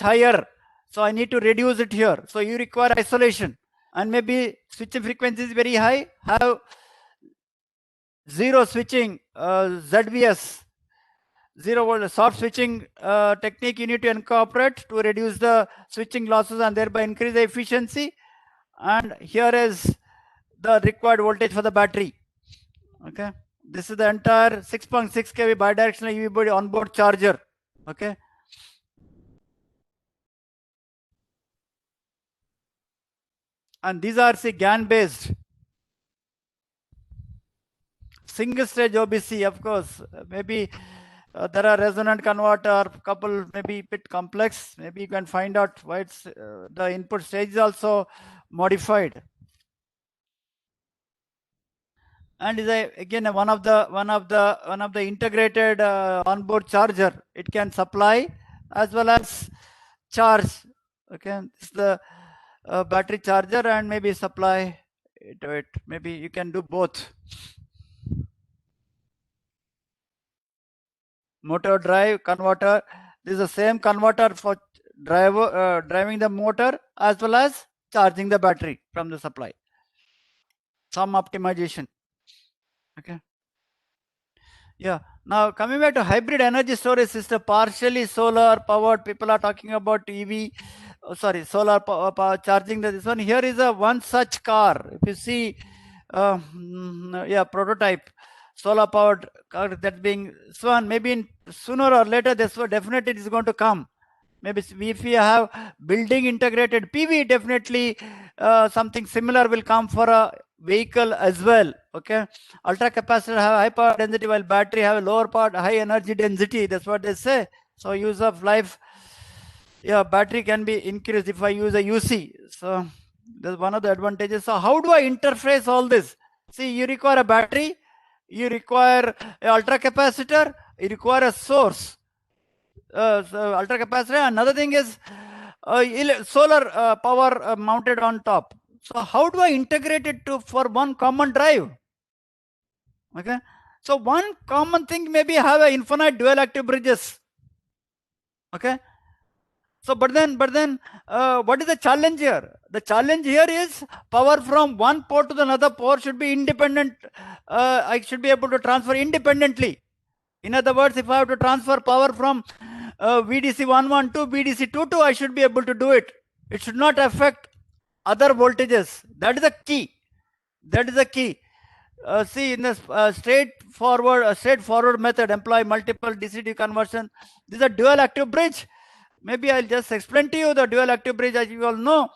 S1: higher. So I need to reduce it here. So you require isolation, and maybe switching frequency is very high. Have zero switching, ZVS, 0 volt soft switching technique you need to incorporate to reduce the switching losses and thereby increase the efficiency. And here is the required voltage for the battery. Okay, this is the entire 6.6 kV bidirectional EV body onboard charger. Okay. And these are GaN based. single stage OBC, of course, maybe there are resonant converter, couple maybe bit complex. Maybe you can find out why it's the input stage is also modified. And is again one of the integrated onboard charger. It can supply as well as charge. Okay, it's the battery charger and maybe supply to it. Maybe you can do both. Motor drive converter. This is the same converter for driving the motor as well as charging the battery from the supply. Some optimization. Okay. Yeah. Now coming back to hybrid energy storage system, partially solar powered. People are talking about EV. Solar power charging this one. Here is a one such car. If you see, prototype solar powered car that's being shown. Maybe sooner or later, this one definitely is going to come. Maybe if we have building integrated PV, definitely something similar will come for a vehicle as well. Okay, ultra capacitor have high power density while battery have a lower power high energy density. That's what they say. So use of life, battery can be increased if I use a UC. So that's one of the advantages. So how do I interface all this? See, you require a battery, you require an ultra capacitor, you require a source. So ultra capacitor. Another thing is solar power mounted on top. So how do I integrate it for one common drive? Okay. So one common thing maybe have a infinite dual active bridges. Okay. So but then what is the challenge here? The challenge here is power from one port to the another port should be independent. I should be able to transfer independently. In other words, if I have to transfer power from VDC11 to VDC22, I should be able to do it. It should not affect other voltages. That is the key. That is the key. See, in the straightforward method, employ multiple DC-DC conversion. This is a dual active bridge. Maybe I'll just explain to you the dual active bridge. As you all know,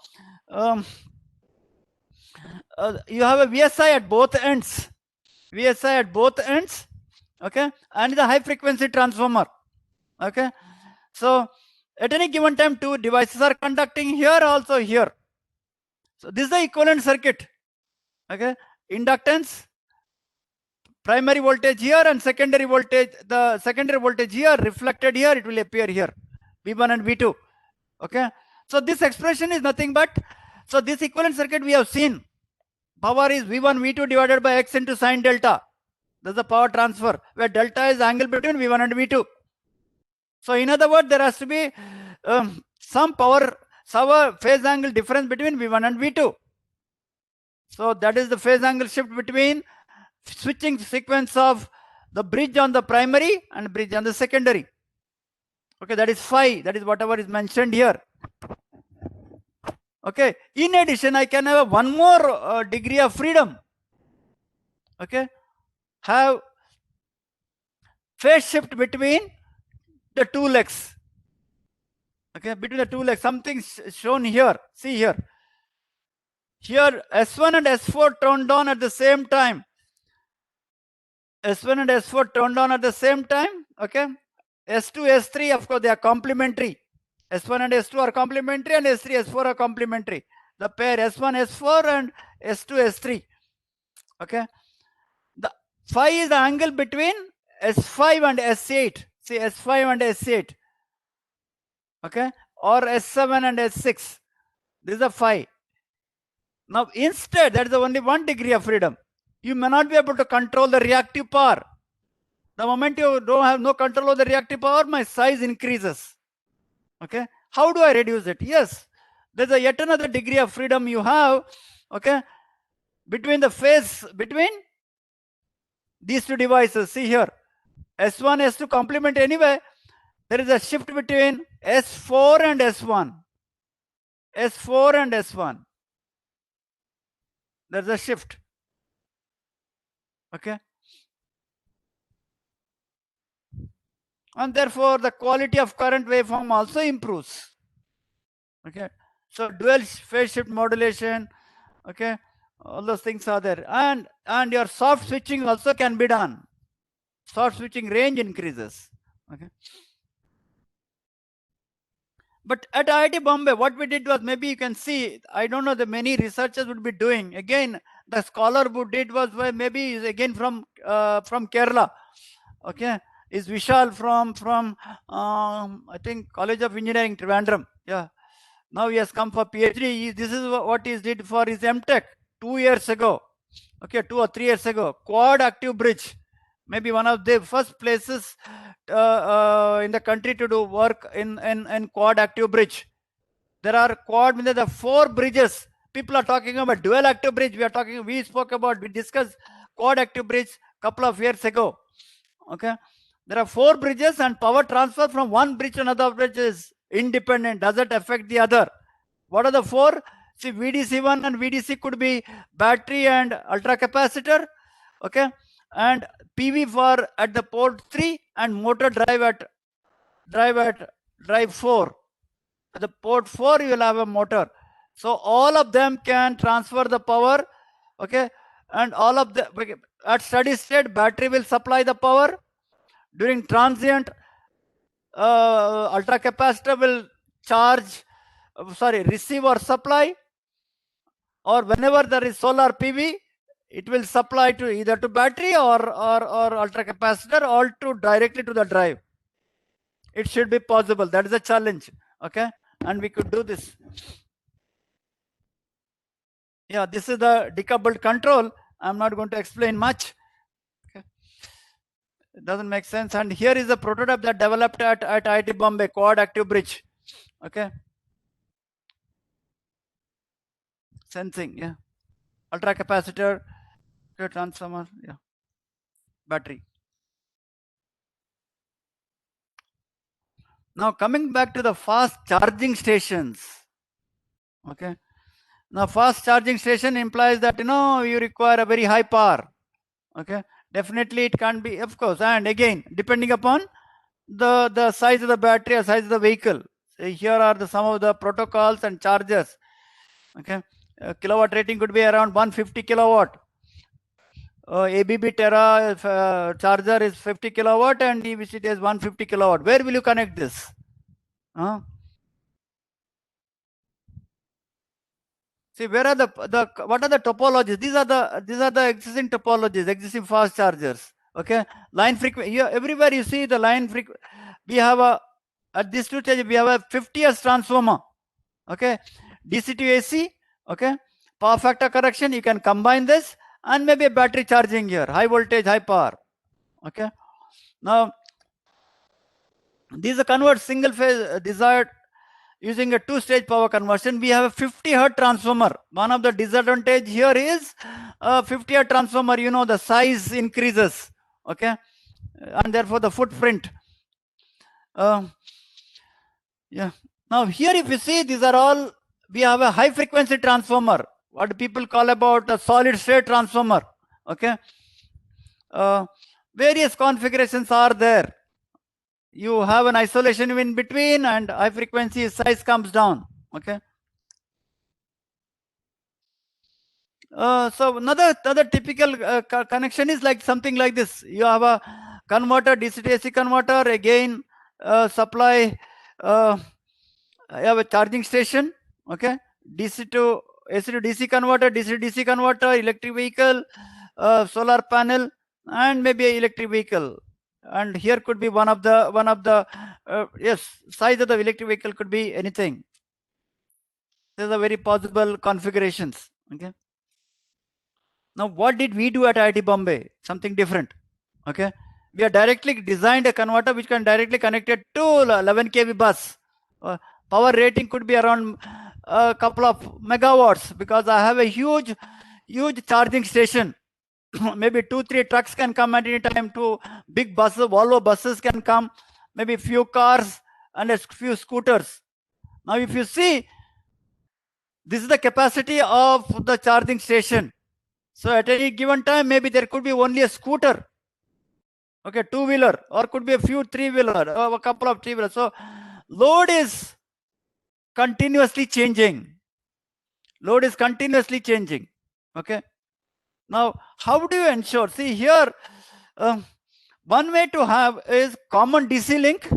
S1: you have a VSI at both ends. VSI at both ends. Okay, and the high frequency transformer. Okay, so at any given time, two devices are conducting here, also here. So this is the equivalent circuit. Okay, inductance, primary voltage here and secondary voltage. The secondary voltage here reflected here. It will appear here, V1 and V2. Okay, so this expression is nothing but, so this equivalent circuit we have seen. Power is V1 V2 divided by X into sine delta. That's the power transfer, where delta is angle between V1 and V2. So in other words, there has to be some phase angle difference between V1 and V2. So that is the phase angle shift between switching sequence of the bridge on the primary and bridge on the secondary. Okay, that is phi. That is whatever is mentioned here. Okay. In addition, I can have one more degree of freedom. Okay. Have phase shift between the two legs. Okay, between the two legs. Something shown here. See here. Here S1 and S4 turned on at the same time. S1 and S4 turned on at the same time. Okay. S2, S3, of course, they are complementary. S1 and S2 are complementary and S3, S4 are complementary. The pair S1, S4 and S2, S3. Okay. The phi is the angle between S5 and S8. See, S5 and S8. Okay. Or S7 and S6. This is a phi. Now, instead, that is only 1 degree of freedom. You may not be able to control the reactive power. The moment you don't have no control of the reactive power, my size increases. Okay. How do I reduce it? Yes, there's a yet another degree of freedom you have. Okay. Between the phase, between these two devices. See here. S1, S2 complement anyway. There is a shift between S4 and S1. S4 and S1. There's a shift. Okay. And therefore, the quality of current waveform also improves. Okay. So dual phase shift modulation. Okay. All those things are there. And your soft switching also can be done. Soft switching range increases. Okay. But at IIT Bombay, what we did was, maybe you can see, I don't know, the many researchers would be doing. Again, the scholar who did was maybe is again from Kerala. Okay, is Vishal from I think College of Engineering, Trivandrum. Yeah. Now he has come for PhD. This is what he did for his MTech 2 years ago. Okay, 2 or 3 years ago. Quad active bridge. Maybe one of the first places in the country to do work in quad active bridge. There are quad, there are 4 bridges. People are talking about dual active bridge. We discussed quad active bridge couple of years ago. Okay, there are 4 bridges, and power transfer from one bridge to another bridge is independent, doesn't affect the other. What are the 4? See, VDC1 and VDC could be battery and ultra capacitor. Okay, and PV for at the port 3 and motor drive at drive 4. At the port 4 you will have a motor. So all of them can transfer the power. Okay, and all of the at steady state battery will supply the power. During transient, ultra capacitor will receive or supply, or whenever there is solar PV, it will supply to either to battery or ultra capacitor, or to directly to the drive. It should be possible. That is a challenge. Okay, and we could do this. Yeah, this is the decoupled control. I'm not going to explain much. It doesn't make sense. And here is a prototype that developed at IIT Bombay, quad active bridge. Okay, sensing, yeah, ultra capacitor, transformer, yeah, battery. Now coming back to the fast charging stations. Okay, now fast charging station implies that you require a very high power. Okay, definitely it can't be, of course, and again depending upon the size of the battery or size of the vehicle. So here are some of the protocols and chargers. Okay, kilowatt rating could be around 150 kilowatt. ABB Terra charger is 50 kilowatt, and EVCT is 150 kilowatt. Where will you connect this? See, where are what are the topologies? These are the existing topologies, existing fast chargers. Okay, line frequency. Everywhere you see the line frequency. We have at this stage we have a 50S transformer. Okay, DC to AC. Okay, power factor correction. You can combine this, and maybe a battery charging here, high voltage, high power. Okay, now these are convert single phase desired using a 2-stage power conversion. We have a 50 Hz transformer. One of the disadvantage here is 50 Hz transformer, the size increases. Okay, and therefore the footprint. Yeah. Now here if you see, these are all, we have a high frequency transformer, what people call about a solid state transformer. Okay, various configurations are there. You have an isolation in between, and high frequency size comes down. Okay, so another typical connection is like something like this. You have a converter, DC to AC converter, again supply, you have a charging station. Okay, DC to AC to DC converter, DC to DC converter, electric vehicle, solar panel, and maybe an electric vehicle. And here could be one of the yes, size of the electric vehicle could be anything. These are very possible configurations. Okay, now what did we do at IIT Bombay? Something different. Okay, we have directly designed a converter which can directly connect it to 11 kV bus. Power rating could be around a couple of megawatts, because I have a huge charging station. Maybe 2-3 trucks can come at any time, 2 big buses, Volvo buses can come, maybe few cars and a few scooters. Now if you see, this is the capacity of the charging station. So at any given time, maybe there could be only a scooter, okay, 2-wheeler, or could be a few 3-wheeler, or a couple of 3-wheelers. So load is continuously changing. Okay. Now, how do you ensure? See here, one way to have is common DC link.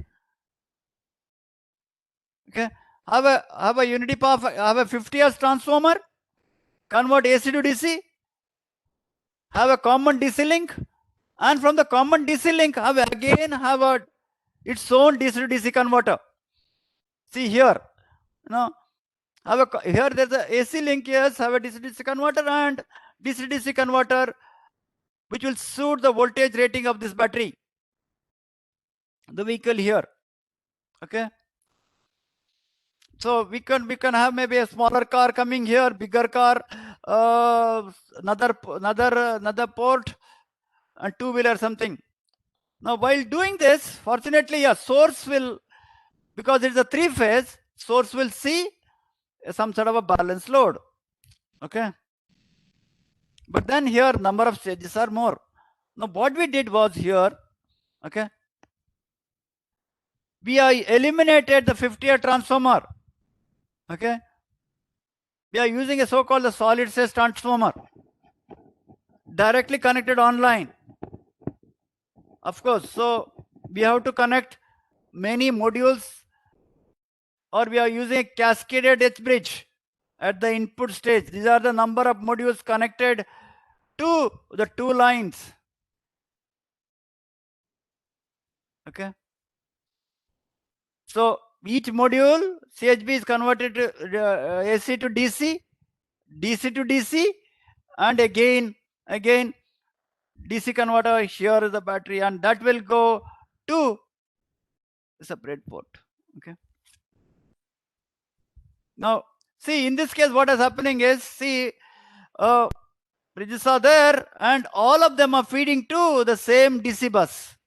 S1: Okay. Have a unity power, have a 50 hertz transformer, convert AC to DC, have a common DC link, and from the common DC link, have its own DC to DC converter. See here, here there's a AC link, yes, have a DC to DC converter and DC to DC converter, which will suit the voltage rating of this battery, the vehicle here. Okay. So we can have maybe a smaller car coming here, bigger car, another port, and two-wheeler something. Now, while doing this, fortunately, a source will, because it's a three-phase, source will see some sort of a balanced load. Okay. But then here, number of stages are more. Now, what we did was here, okay, we eliminated the 50-hertz transformer. Okay. We are using a so-called solid state transformer, directly connected online. Of course, so we have to connect many modules, or we are using a cascaded H bridge at the input stage. These are the number of modules connected to the two lines. Okay. So each module, CHB is converted to AC to DC, DC to DC, and again DC converter. Here is the battery, and that will go to a separate port. Okay. Now, see, in this case, what is happening is, see, bridges are there, and all of them are feeding to the same DC bus.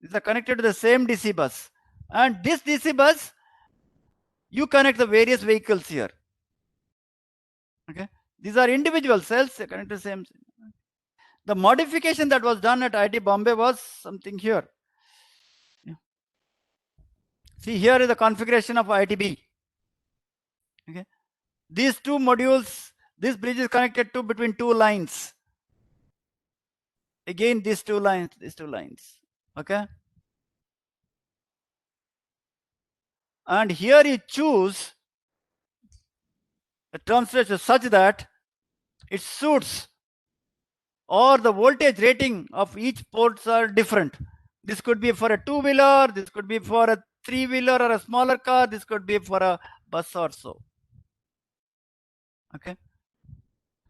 S1: These are connected to the same DC bus. And this DC bus, you connect the various vehicles here. Okay. These are individual cells, they connect to the same. The modification that was done at IIT Bombay was something here. Yeah. See, here is the configuration of IITB. Okay. These two modules, this bridge is connected to between two lines. Again, these two lines. Okay. And here you choose a translation such that it suits, or the voltage rating of each ports are different. This could be for a two-wheeler, this could be for a three-wheeler or a smaller car, this could be for a bus or so. Okay.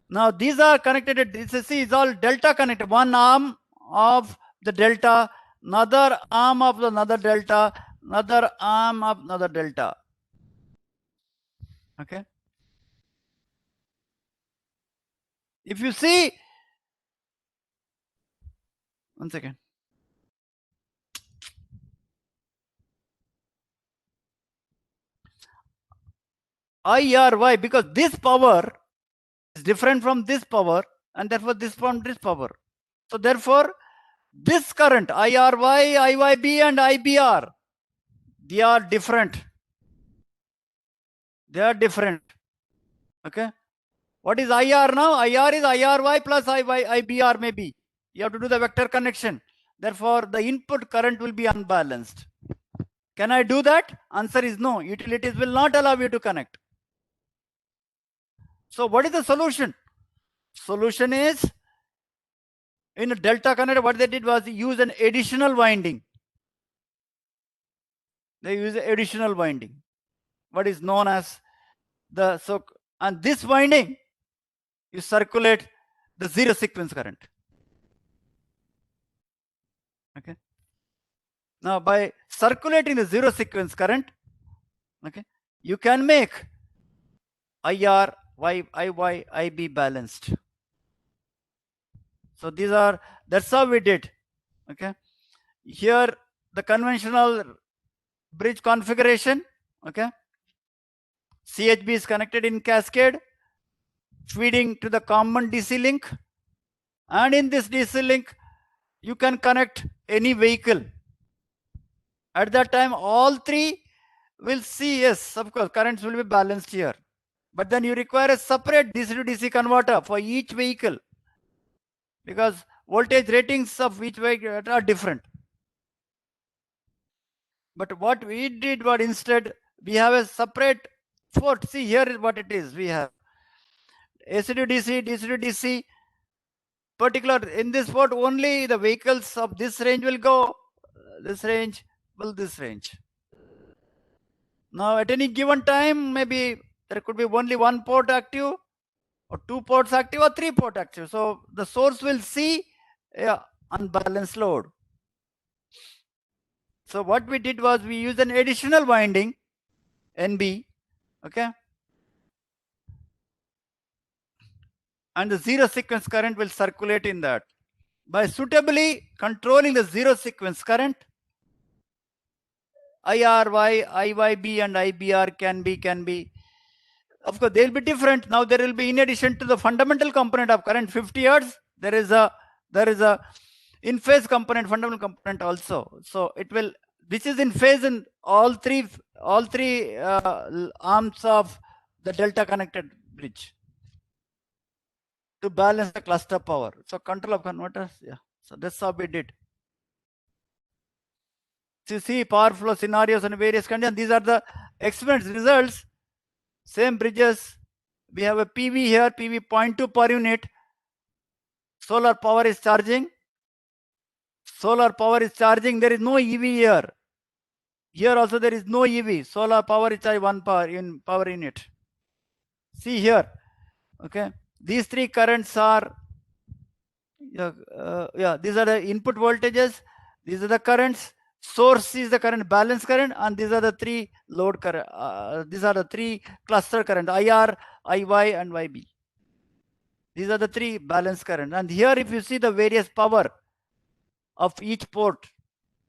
S1: Now these are connected. This is all delta connected. One arm of the delta, another arm of another delta, another arm of another delta. Okay. If you see, one second. IRY, because this power is different from this power, and therefore this from this power. So therefore, this current IRY, IYB, and IBR, they are different. They are different. Okay. What is IR now? IR is IRY plus IBR maybe. You have to do the vector connection. Therefore, the input current will be unbalanced. Can I do that? Answer is no. Utilities will not allow you to connect. So what is the solution? Solution is, in a delta connector, what they did was use an additional winding. They use an additional winding, what is known as and this winding, you circulate the zero sequence current. Okay. Now by circulating the zero sequence current, okay, you can make IR, IY, IB balanced. So that's how we did. Okay. Here the conventional bridge configuration. Okay. CHB is connected in cascade, feeding to the common DC link, and in this DC link you can connect any vehicle. At that time all three will see, yes, of course currents will be balanced here, But then you require a separate DC to DC converter for each vehicle, because voltage ratings of each vehicle are different. But what we did was, instead we have a separate port. See, here is what it is. We have AC to DC, DC to DC. Particular in this port, only the vehicles of this range will go, this range will this range. Now at any given time, maybe there could be only one port active, or two ports active, or three port active. So the source will see a unbalanced load. So what we did was, we used an additional winding, NB, okay? And the zero sequence current will circulate in that. By suitably controlling the zero sequence current, IRY, IYB and IBR can be, of course they'll be different. Now there will be, in addition to the fundamental component of current 50 Hertz, there is a in phase component, fundamental component also. So it will, which is in phase in all three arms of the delta connected bridge, to balance the cluster power. So control of converters, yeah. So that's how we did. So you see power flow scenarios and various conditions. These are the experiments results. Same bridges. We have a PV here, PV 0.2 per unit. Solar power is charging. Solar power is charging. There is no EV here. Here also there is no EV. Solar power is charged 1 power unit. See here. Okay. These three currents are, these are the input voltages. These are the currents. Source is the current, balance current, and these are the three load current. These are the three cluster current, IR, IY, and YB. These are the three balance current. And here, if you see the various power of each port,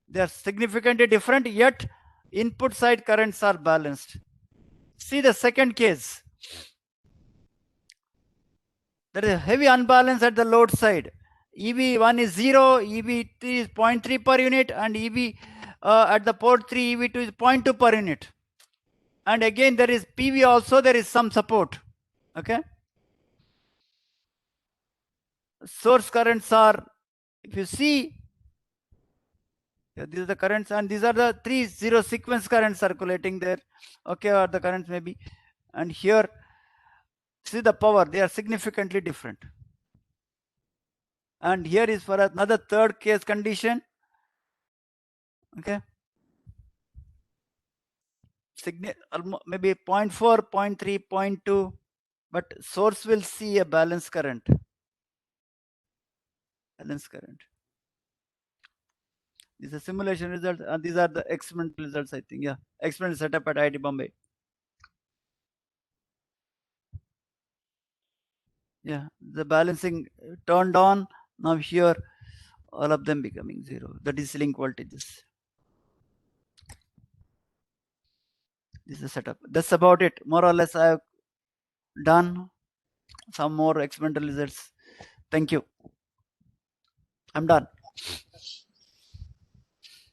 S1: they are significantly different, yet input side currents are balanced. See the second case. There is a heavy unbalance at the load side. EV1 is 0, EV3 is 0.3 per unit, and EV at the port 3, EV2 is 0.2 per unit. And again, there is PV also, there is some support. Okay. Source currents are, if you see, these are the currents, and these are the three zero sequence currents circulating there. Okay, or the currents maybe. And here, see the power, they are significantly different. And here is for another third case condition. Okay. Maybe 0.4, 0.3, 0.2, but source will see a balance current. Balance current. These are simulation results, and these are the experimental results, I think. Yeah, experimental setup at IIT Bombay. Yeah, the balancing turned on. Now here, all of them becoming 0. The DC link voltages. This is the setup. That's about it. More or less, I have done some more experimental results. Thank you. I'm done.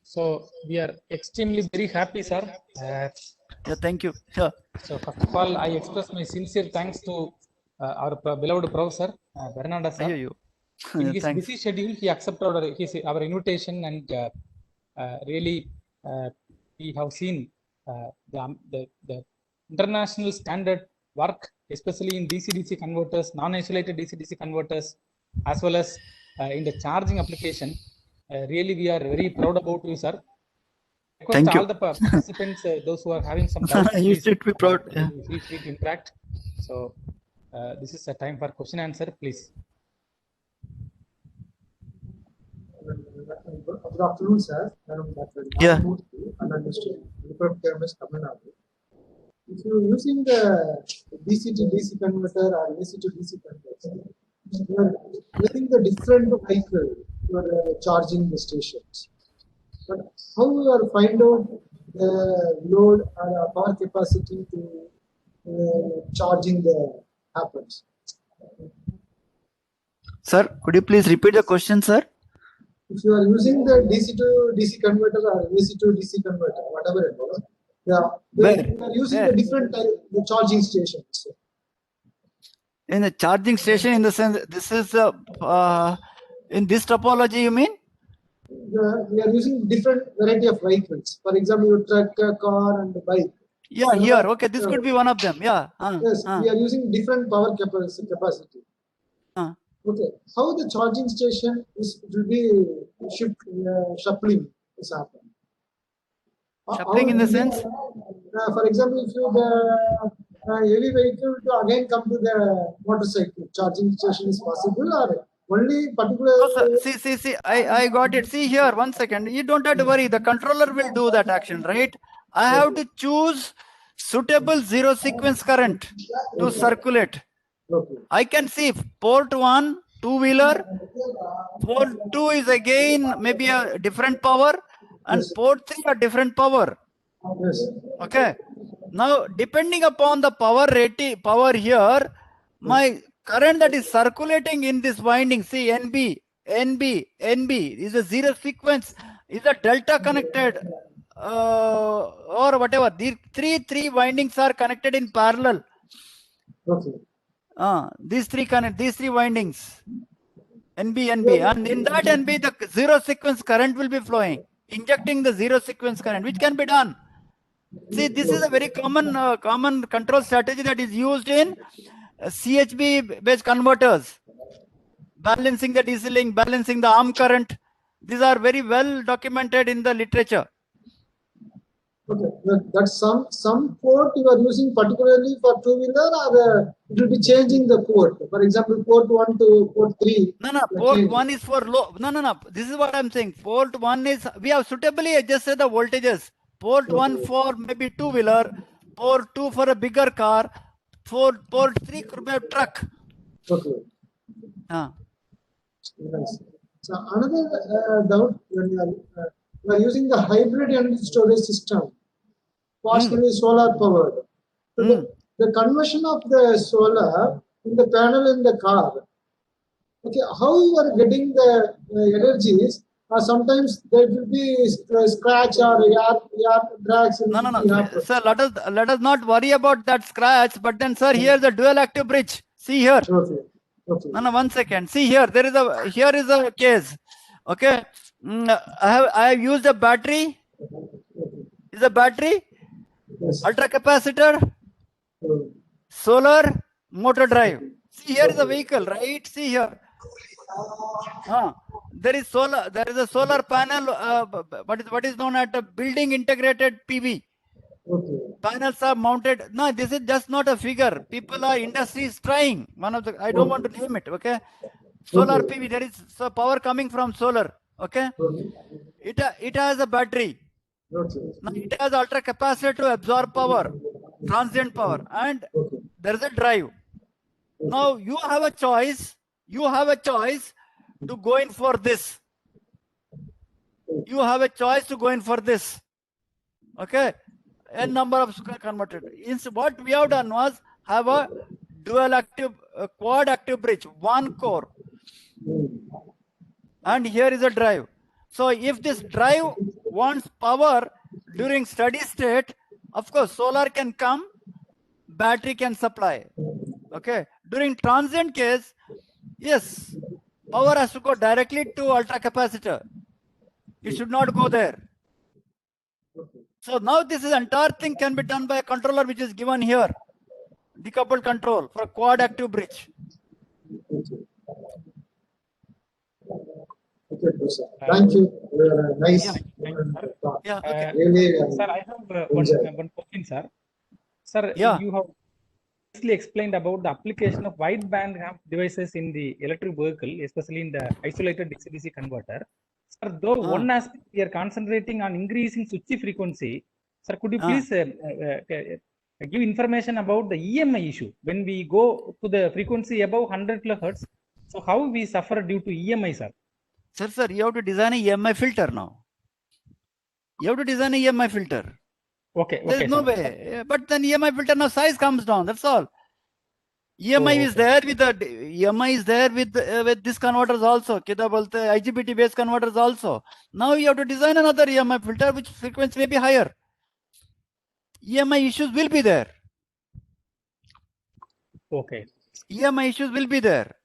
S2: So we are extremely very happy, sir.
S1: Yeah, thank you. Sure.
S2: So first of all, I express my sincere thanks to our beloved professor, Bernardo sir. In his busy schedule, he accepted our invitation, and really we have seen the international standard work, especially in DC-DC converters, non-isolated DC-DC converters, as well as in the charging application. Really, we are very proud about you, sir.
S1: Thank you.
S2: All the participants, those who are having some doubts,
S1: you should be proud. Yeah.
S2: Feel free to interact. So this is a time for question answer, please.
S5: Good afternoon, sir.
S1: Yeah.
S5: If you're using the DC to DC converter or AC to DC converter, you are using the different vehicle, you are charging the stations. But how you are find out the load or power capacity to charging the happens?
S1: Sir, could you please repeat the question, sir?
S5: If you are using the DC to DC converter or AC to DC converter, whatever it was, yeah, you are using the different type, the charging stations.
S1: In the charging station, in the sense, this is in this topology, you mean?
S5: We are using different variety of vehicles. For example, you truck, a car, and a bike.
S1: Yeah, here. Okay, this could be one of them. Yeah.
S5: Yes, we are using different power capacity. Okay, how the charging station will be shuffling is happening.
S1: Shuffling in the sense?
S5: For example, if you the heavy vehicle to again come to the motorcycle, charging station is possible, or only particular.
S1: Oh, see, I got it. See here, 1 second. You don't have to worry. The controller will do that action, right? I have to choose suitable zero sequence current to circulate.
S5: Okay.
S1: I can see port 1, two-wheeler, port 2 is again maybe a different power, and port 3 a different power.
S5: Yes.
S1: Okay. Now, depending upon the power here, my current that is circulating in this winding, see NB is a zero sequence, is a delta connected or whatever. These three windings are connected in parallel.
S5: Okay.
S1: These three windings, NB, and in that NB, the zero sequence current will be flowing, injecting the zero sequence current, which can be done. See, this is a very common control strategy that is used in CHB based converters, balancing the DC link, balancing the arm current. These are very well documented in the literature.
S5: Okay, that's some port you are using particularly for two-wheeler, or it will be changing the port. For example, port 1 to port 3.
S1: No, port 1 is for low. No. This is what I'm saying. Port 1 is, we have suitably adjusted the voltages. Port 1 for maybe two-wheeler, port 2 for a bigger car, port 3 could be a truck.
S5: Okay. Nice. So another doubt, when you are using the hybrid energy storage system, partially solar powered. So the conversion of the solar in the panel in the car. Okay, how you are getting the energies? Sometimes there will be scratch or air drags.
S1: No. Sir, let us not worry about that scratch. But then, sir, here is a dual active bridge. See here.
S5: Okay.
S1: No, 1 second. See here. Here is a case. Okay. I have used a battery. Is a battery,
S5: Yes.
S1: ultra capacitor, solar, motor drive. See here is a vehicle, right? See here. There is a solar panel, what is known as a building integrated PV.
S5: Okay.
S1: Panels are mounted. No, this is just not a figure. Industry is trying. I don't want to name it. Okay. Solar PV, there is power coming from solar. Okay. It has a battery.
S5: Okay.
S1: Now it has ultra capacitor to absorb power, transient power, and there is a drive. Now you have a choice. To go in for this. You have a choice to go in for this. Okay. N number of converted. What we have done was have a dual active, quad active bridge, one core. And here is a drive. So if this drive wants power during steady state, of course, solar can come, battery can supply. Okay. During transient case, yes, power has to go directly to ultra capacitor. It should not go there. So now this entire thing can be done by a controller which is given here. Decoupled control for quad active bridge.
S5: Okay, sir. Thank you. Nice.
S1: Yeah, okay.
S5: Really,
S2: Sir, I have one question, sir. Sir,
S1: Yeah.
S2: you have explained about the application of wideband devices in the electric vehicle, especially in the isolated DC-DC converter. Sir, though one aspect we are concentrating on increasing switch frequency, sir, could you please give information about the EMI issue when we go to the frequency above 100 kilohertz? So how we suffer due to EMI, sir?
S1: Sir, you have to design a EMI filter now. You have to design a EMI filter.
S2: Okay.
S1: There is no
S2: sir.
S1: way. But then EMI filter now size comes down. That's all. EMI is there with these converters also. IGBT based converters also. Now you have to design another EMI filter which frequency may be higher. EMI issues will be there.
S2: Okay.
S1: EMI issues will be there.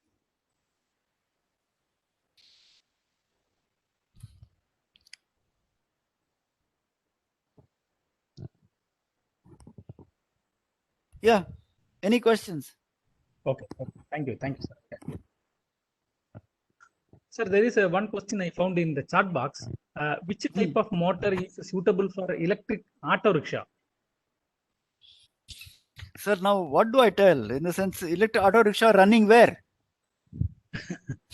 S1: Yeah. Any questions?
S2: Okay. Thank you, sir. Sir, there is one question I found in the chat box. Which type of motor is suitable for electric auto rickshaw?
S1: Sir, now what do I tell? In the sense, electric auto rickshaw running where?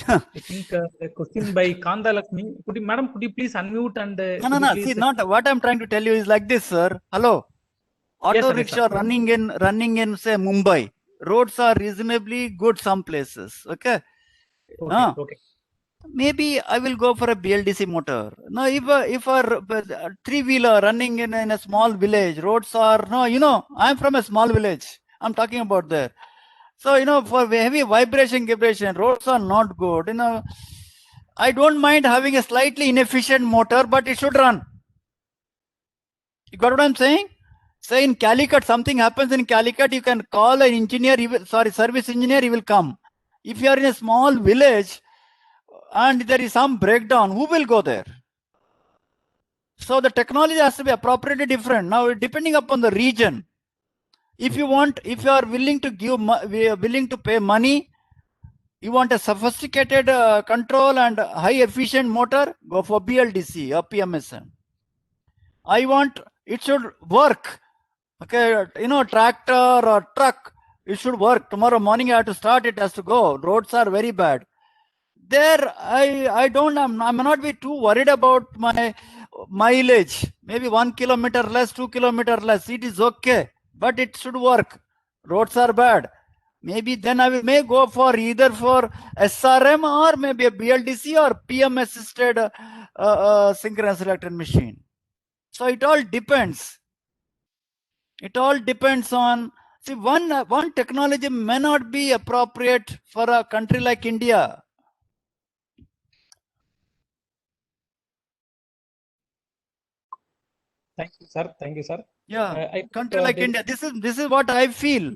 S2: I think a question by Kanda Lakshmi. Madam, could you please unmute and
S1: No. See, not what I'm trying to tell you is like this, sir. Hello. Auto rickshaw running in say Mumbai. Roads are reasonably good some places. Okay.
S2: Okay.
S1: Maybe I will go for a BLDC motor. No, if a three-wheeler running in a small village, roads are I'm from a small village. I'm talking about there. So for heavy vibration, roads are not good. I don't mind having a slightly inefficient motor, but it should run. You got what I'm saying? Say in Calicut, something happens in Calicut, you can call an engineer, service engineer, he will come. If you are in a small village and there is some breakdown, who will go there? So the technology has to be appropriately different. Now, depending upon the region, if you are willing to pay money, you want a sophisticated control and high efficient motor, go for BLDC or PMSM. It should work. Okay, tractor or truck, it should work. Tomorrow morning I have to start, it has to go. Roads are very bad. There, I may not be too worried about my mileage. Maybe 1 kilometer less, 2 kilometer less. It is okay, but it should work. Roads are bad. Maybe then I may go for either for SRM or maybe a BLDC or PM assisted synchronous electric machine. So it all depends. It all depends on, see, one technology may not be appropriate for a country like India.
S2: Thank you, sir. Thank you, sir.
S1: Yeah, country like India. This is what I feel.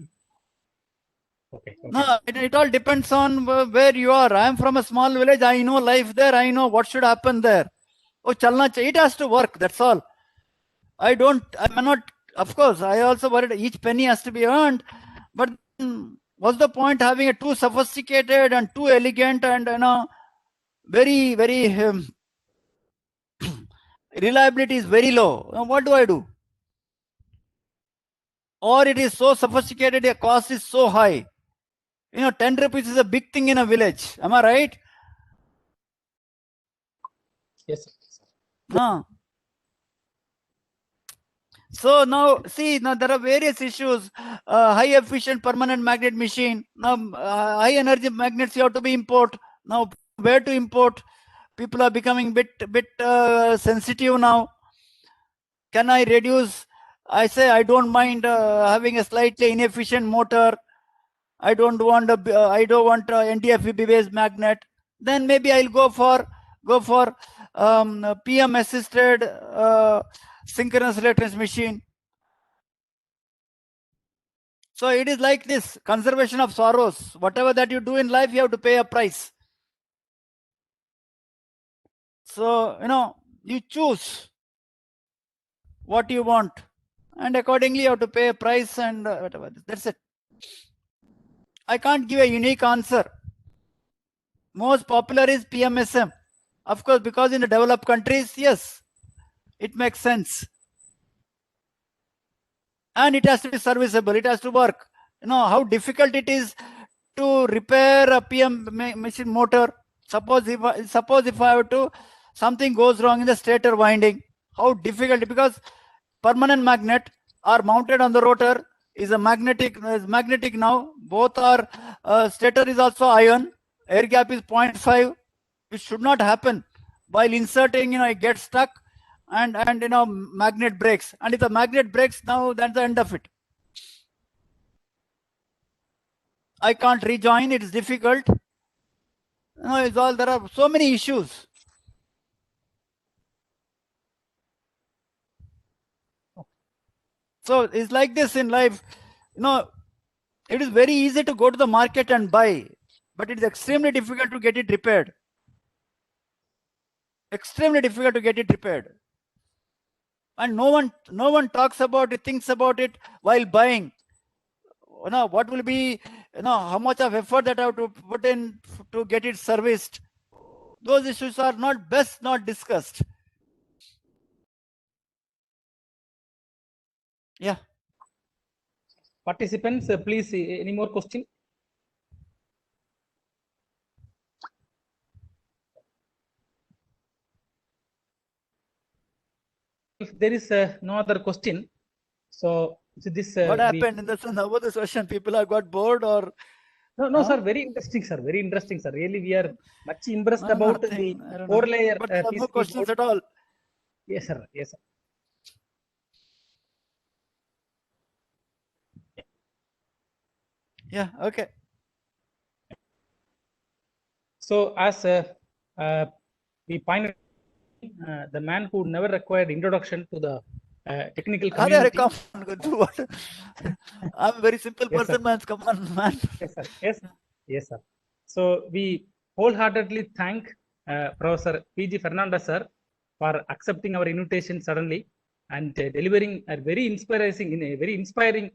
S2: Okay.
S1: No, it all depends on where you are. I am from a small village. I know life there. I know what should happen there. Oh, it has to work. That's all. I may not. Of course, I also worried each penny has to be earned. But what's the point having a too sophisticated and too elegant and very reliability is very low. Now, what do I do? Or it is so sophisticated, the cost is so high. 10 rupees is a big thing in a village. Am I right?
S2: Yes, sir.
S1: No. So now, see, there are various issues. High efficient permanent magnet machine. Now, high energy magnets you have to be import. Now, where to import? People are becoming bit sensitive now. Can I reduce? I say I don't mind having a slightly inefficient motor. I don't want NDFEB based magnet. Then maybe I'll go for PM assisted synchronous electric machine. So it is like this conservation of sorrows. Whatever that you do in life, you have to pay a price. So you choose what you want, and accordingly you have to pay a price and whatever. That's it. I can't give a unique answer. Most popular is PMSM. Of course, because in the developed countries, yes, it makes sense. And it has to be serviceable. It has to work. How difficult it is to repair a PM machine motor. Suppose if I have to, something goes wrong in the stator winding. How difficult, because permanent magnet are mounted on the rotor, is magnetic now. Both are, stator is also iron, air gap is 0.5, which should not happen. While inserting, it gets stuck and magnet breaks. And if the magnet breaks, now that's the end of it. I can't rejoin, it is difficult. There are so many issues. So it's like this in life. It is very easy to go to the market and buy, but it is extremely difficult to get it repaired. Extremely difficult to get it repaired. And no one talks about it, thinks about it while buying. What will be, how much of effort that I have to put in to get it serviced. Those issues are not discussed. Yeah.
S2: Participants, please, any more question? If there is no other question, so this
S1: what happened in the sense about this question? People have got bored or?
S2: No, sir. Very interesting, sir. Very interesting, sir. Really, we are much impressed about the 4-layer.
S1: But no questions at all.
S2: Yes, sir. Yes, sir.
S1: Yeah. Okay.
S2: So, as we find the man who never required introduction to the technical community.
S1: I'm a very simple person, man. Come on, man.
S2: Yes, sir. Yes, sir. So we wholeheartedly thank Professor P.G. Fernandez, sir, for accepting our invitation suddenly and delivering a very inspiring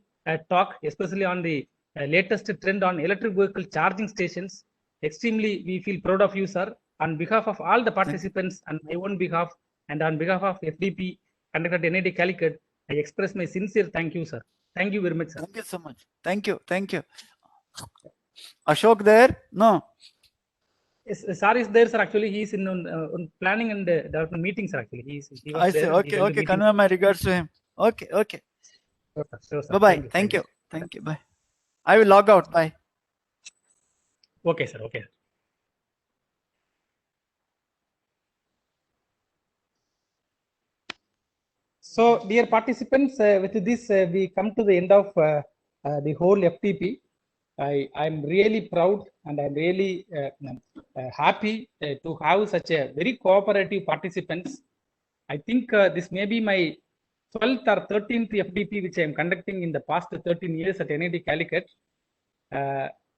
S2: talk, especially on the latest trend on electric vehicle charging stations. Extremely, we feel proud of you, sir. On behalf of all the participants and my own behalf and on behalf of FDP conducted NIT Calicut, I express my sincere thank you, sir. Thank you very much, sir.
S1: Thank you so much. Thank you. Ashok there? No.
S2: Yes, sir is there, sir. Actually, he is in on planning and development meetings. Actually, he was
S1: I see.
S2: there.
S1: Okay. Convey my regards to him. Okay.
S2: Sure, sir.
S1: Bye. Thank you. Bye. I will log out. Bye.
S2: Okay, sir. Okay. So, dear participants, with this we come to the end of the whole FTP. I am really proud and I'm really happy to have such a very cooperative participants. I think this may be my 12th or 13th FDP which I am conducting in the past 13 years at NIT Calicut.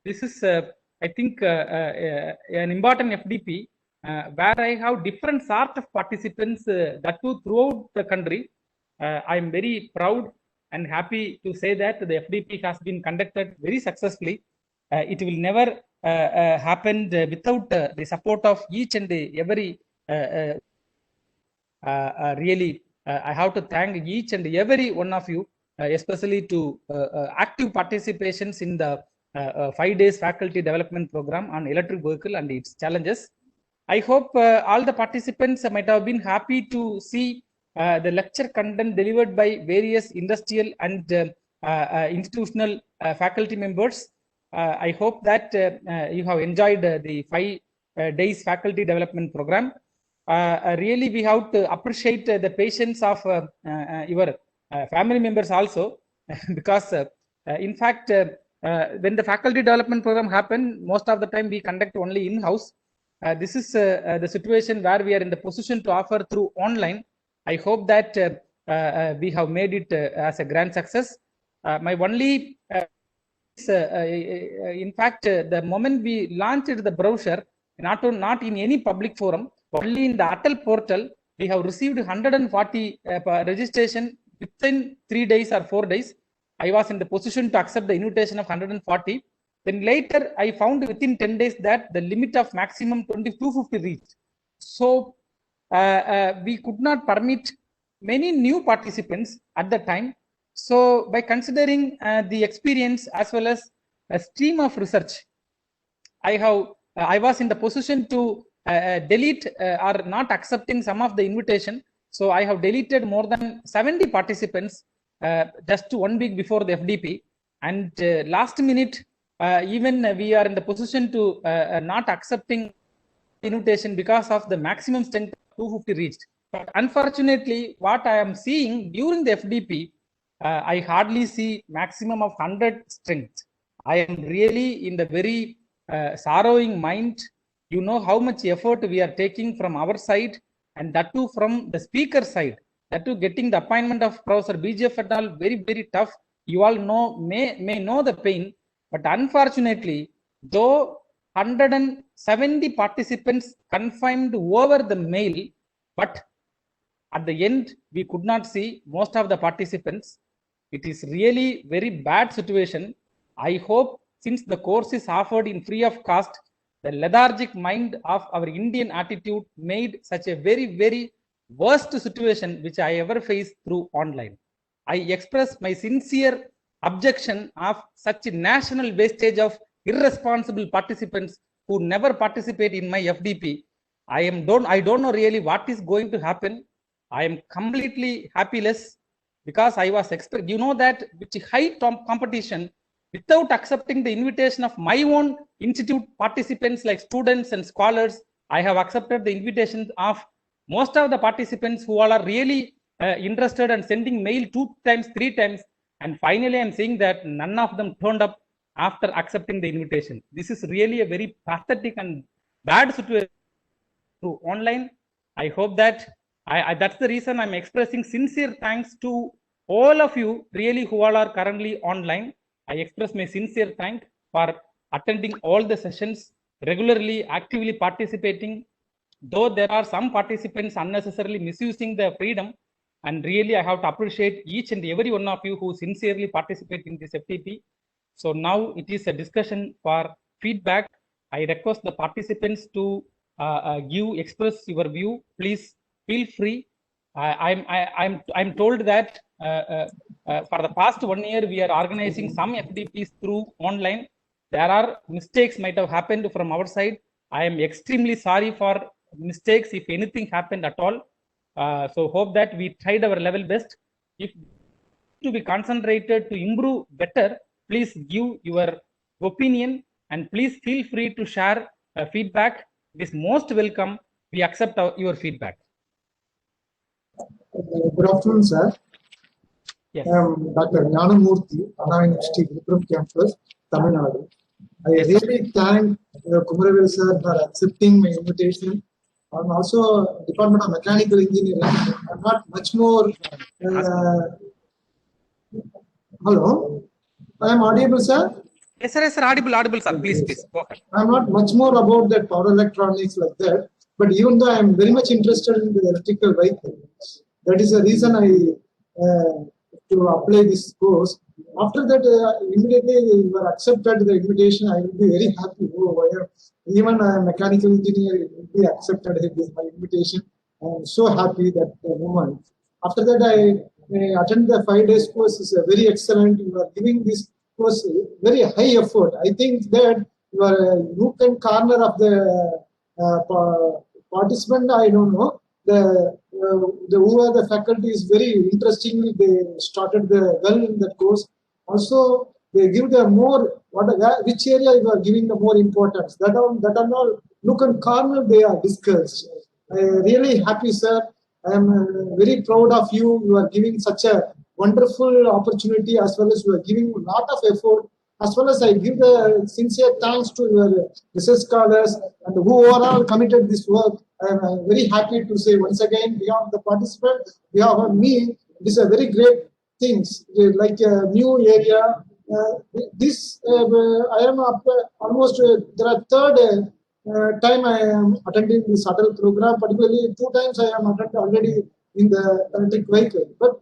S2: This is, I think, an important FDP where I have different sort of participants that too throughout the country. I am very proud and happy to say that the FDP has been conducted very successfully. It will never happen without the support of each and every. Really, I have to thank each and every one of you, especially to active participations in the 5 days faculty development program on electric vehicle and its challenges. I hope all the participants might have been happy to see the lecture content delivered by various industrial and institutional faculty members. I hope that you have enjoyed the 5 days faculty development program. Really, we have to appreciate the patience of your family members also, because in fact, when the faculty development program happened, most of the time we conduct only in-house. This is the situation where we are in the position to offer through online. I hope that we have made it as a grand success. My only, in fact, the moment we launched the brochure, not in any public forum, only in the Atal portal, we have received 140 registration within 3 days or 4 days. I was in the position to accept the invitation of 140. Then later, I found within 10 days that the limit of maximum 250 reached. So we could not permit many new participants at the time. So by considering the experience as well as a stream of research, I was in the position to delete or not accepting some of the invitation. So I have deleted more than 70 participants just 1 week before the FDP. And last minute, even we are in the position to not accepting invitation because of the maximum strength 250 reached. But unfortunately, what I am seeing during the FDP, I hardly see maximum of 100 strength. I am really in the very sorrowing mind. You know how much effort we are taking from our side, and that too from the speaker side. That too getting the appointment of Professor BGF et al. Very, very tough. You all know may know the pain. But unfortunately, though 170 participants confirmed over the mail, but at the end, we could not see most of the participants. It is really very bad situation. I hope since the course is offered in free of cost, the lethargic mind of our Indian attitude made such a very, very worst situation which I ever faced through online. I express my sincere objection of such a national wastage of irresponsible participants who never participate in my FDP. I don't know really what is going to happen. I am completely happyless because I was expecting, you know, that with high competition, without accepting the invitation of my own institute participants like students and scholars, I have accepted the invitations of most of the participants who all are really interested and sending mail 2 times, 3 times. And finally, I'm saying that none of them turned up after accepting the invitation. This is really a very pathetic and bad situation through online. I hope that that's the reason I'm expressing sincere thanks to all of you really who all are currently online. I express my sincere thanks for attending all the sessions, regularly, actively participating. Though there are some participants unnecessarily misusing their freedom, and really I have to appreciate each and every one of you who sincerely participate in this FTP. So now it is a discussion for feedback. I request the participants to express your view. Please feel free. I'm told that for the past 1 year we are organizing some FDPs through online. There are mistakes might have happened from our side. I am extremely sorry for mistakes if anything happened at all. So hope that we tried our level best. If to be concentrated to improve better, please give your opinion and please feel free to share feedback. It is most welcome. We accept your feedback.
S5: Good afternoon, sir.
S2: Yes.
S5: I am Dr. Jnanamurthy, Anna University, Villupuram campus, Tamil Nadu. I really thank Kumaravel sir for accepting my invitation. I'm also Department of Mechanical Engineering. I'm not much more. Hello, I am audible, sir.
S2: Yes, sir. Yes, sir. Audible, sir. Please, please. Go ahead.
S5: I'm not much more about that power electronics like that. But even though I'm very much interested in the electrical vehicles, that is the reason I to apply this course. After that, immediately you were accepted the invitation. I will be very happy. Even a mechanical engineer will be accepted my invitation. I'm so happy that moment. After that, I attended the 5 days course. Is very excellent. You are giving this course very high effort. I think that you are a nook and corner of the participant. I don't know. Who are the faculty is very interestingly. They started well in that course. Also, they give the more which area you are giving the more importance. That are all nook and corner they are discussed. I am really happy, sir. I am very proud of you. You are giving such a wonderful opportunity as well as you are giving a lot of effort. As well as I give the sincere thanks to your research scholars and who are all committed this work. I am very happy to say once again, beyond the participant, beyond me, it is a very great things like a new area. I am up almost there are third time I am attending this shuttle program. Particularly 2 times I am attended already in the electric vehicle. But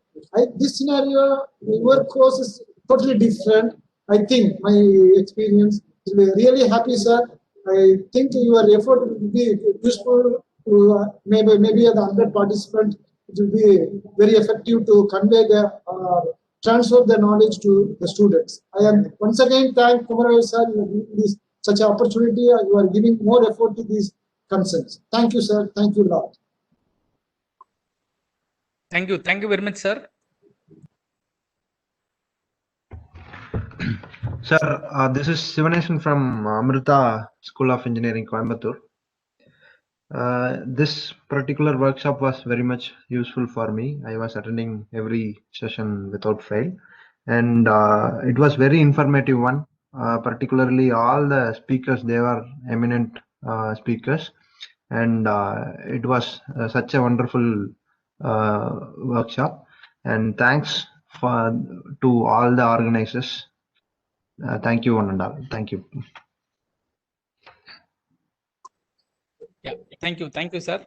S5: this scenario, your course is totally different. I think my experience is really happy, sir. I think your effort will be useful to maybe the 100 participants. It will be very effective to convey the transfer the knowledge to the students. I am once again thank Kumaravel sir for this such an opportunity. You are giving more effort to these concerns. Thank you, sir. Thank you, Lord.
S2: Thank you. Thank you very much, sir.
S3: Sir, this is Sivanesan from Amrita School of Engineering, Coimbatore. This particular workshop was very much useful for me. I was attending every session without fail, and it was very informative one. Particularly all the speakers, they were eminent speakers, and it was such a wonderful workshop. And thanks to all the organizers Thank you, one and all. Thank you.
S2: Yeah, thank you, sir.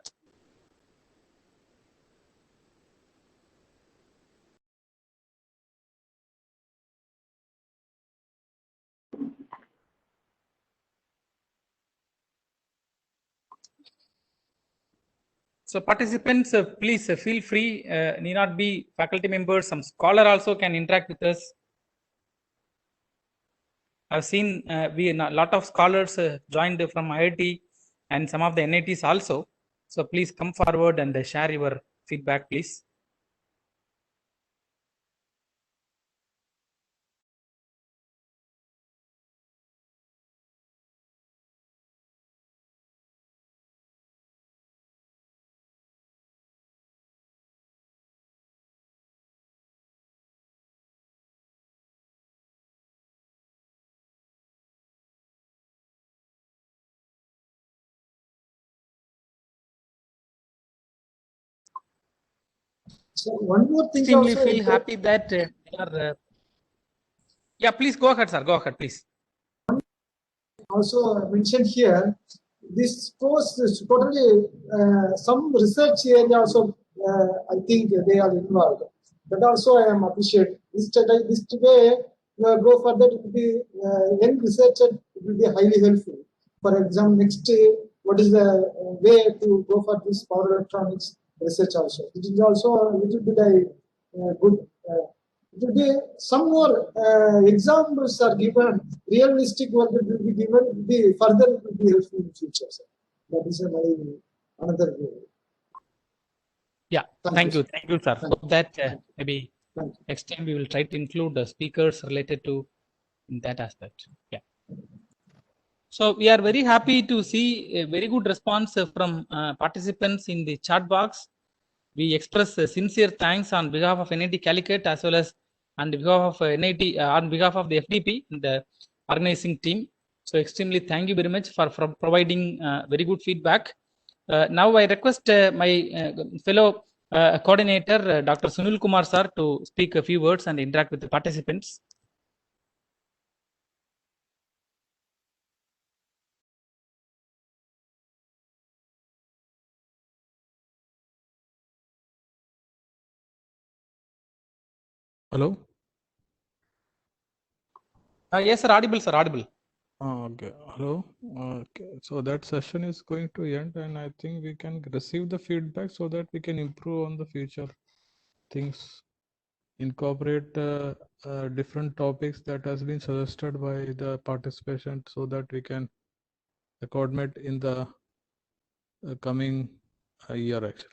S2: So participants, please feel free, need not be faculty members, some scholar also can interact with us. I've seen a lot of scholars joined from IIT and some of the NITs also. So please come forward and share your feedback, please.
S5: So one more thing
S2: Extremely
S5: also.
S2: feel happy that yeah, please go ahead, sir. Go ahead, please.
S5: Also mentioned here, this course is totally some research area also. I think they are involved. But also I am appreciate this today. Go further, it will be young researcher. It will be highly helpful. For example, next what is the way to go for this power electronics research also? It is also a little bit good. It will be some more examples are given, realistic work will be given, further it will be helpful in future. Sir. That is my another way.
S2: Yeah, thank you, sir. Hope that maybe next time we will try to include the speakers related to that aspect. Yeah. So we are very happy to see a very good response from participants in the chat box. We express sincere thanks on behalf of NIT Calicut as well as on behalf of NIT, on behalf of the FDP, the organizing team. So extremely thank you very much for providing very good feedback. Now I request my fellow coordinator, Dr. Sunil Kumar sir, to speak a few words and interact with the participants.
S6: Hello?
S2: Yes, sir, audible, sir, audible.
S6: Okay, hello. Okay, so that session is going to end, and I think we can receive the feedback so that we can improve on the future things, incorporate different topics that has been suggested by the participant so that we can coordinate in the coming year actually.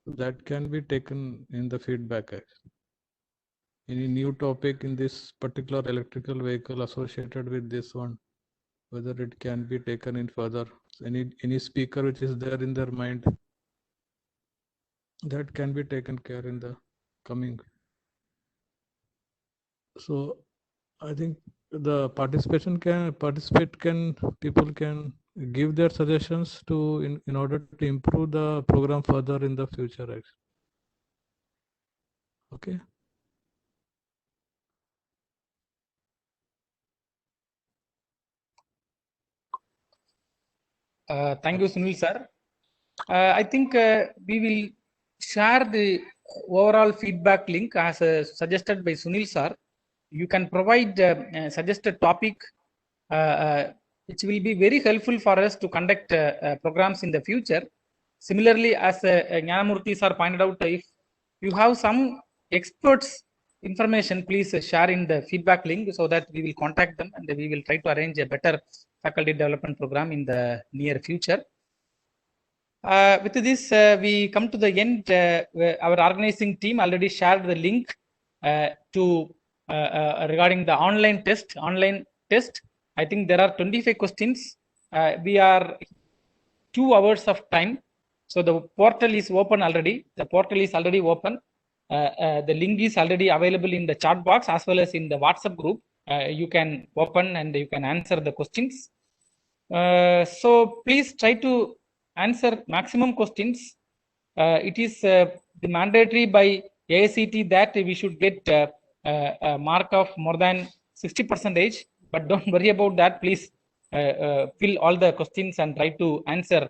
S6: That can be taken in the feedback actually. Any new topic in this particular electrical vehicle associated with this one, whether it can be taken in further, any speaker which is there in their mind, that can be taken care in the coming. So I think the people can give their suggestions to in order to improve the program further in the future actually. Okay.
S2: Thank you, Sunil sir. I think we will share the overall feedback link as suggested by Sunil sir. You can provide a suggested topic which will be very helpful for us to conduct programs in the future. Similarly, as Jnanamurthy sir pointed out, if you have some experts information, please share in the feedback link so that we will contact them and we will try to arrange a better faculty development program in the near future. With this, we come to the end. Our organizing team already shared the link to regarding the online test. I think there are 25 questions. We are 2 hours of time. So the portal is open already. The portal is already open. The link is already available in the chat box as well as in the WhatsApp group. You can open and you can answer the questions. So please try to answer maximum questions. It is the mandatory by AICTE that we should get a mark of more than 60%, but don't worry about that. Please fill all the questions and try to answer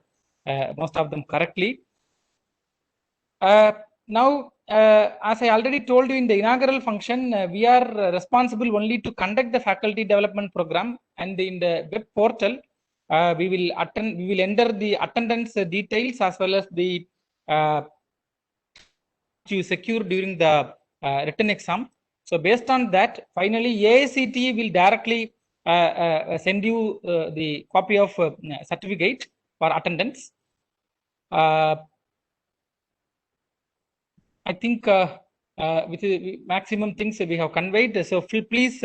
S2: most of them correctly. Now, as I already told you in the inaugural function, we are responsible only to conduct the faculty development program, and in the web portal, we will enter the attendance details as well as the you secure during the written exam. So based on that, finally AICTE will directly send you the copy of certificate for attendance. I think with the maximum things we have conveyed. So please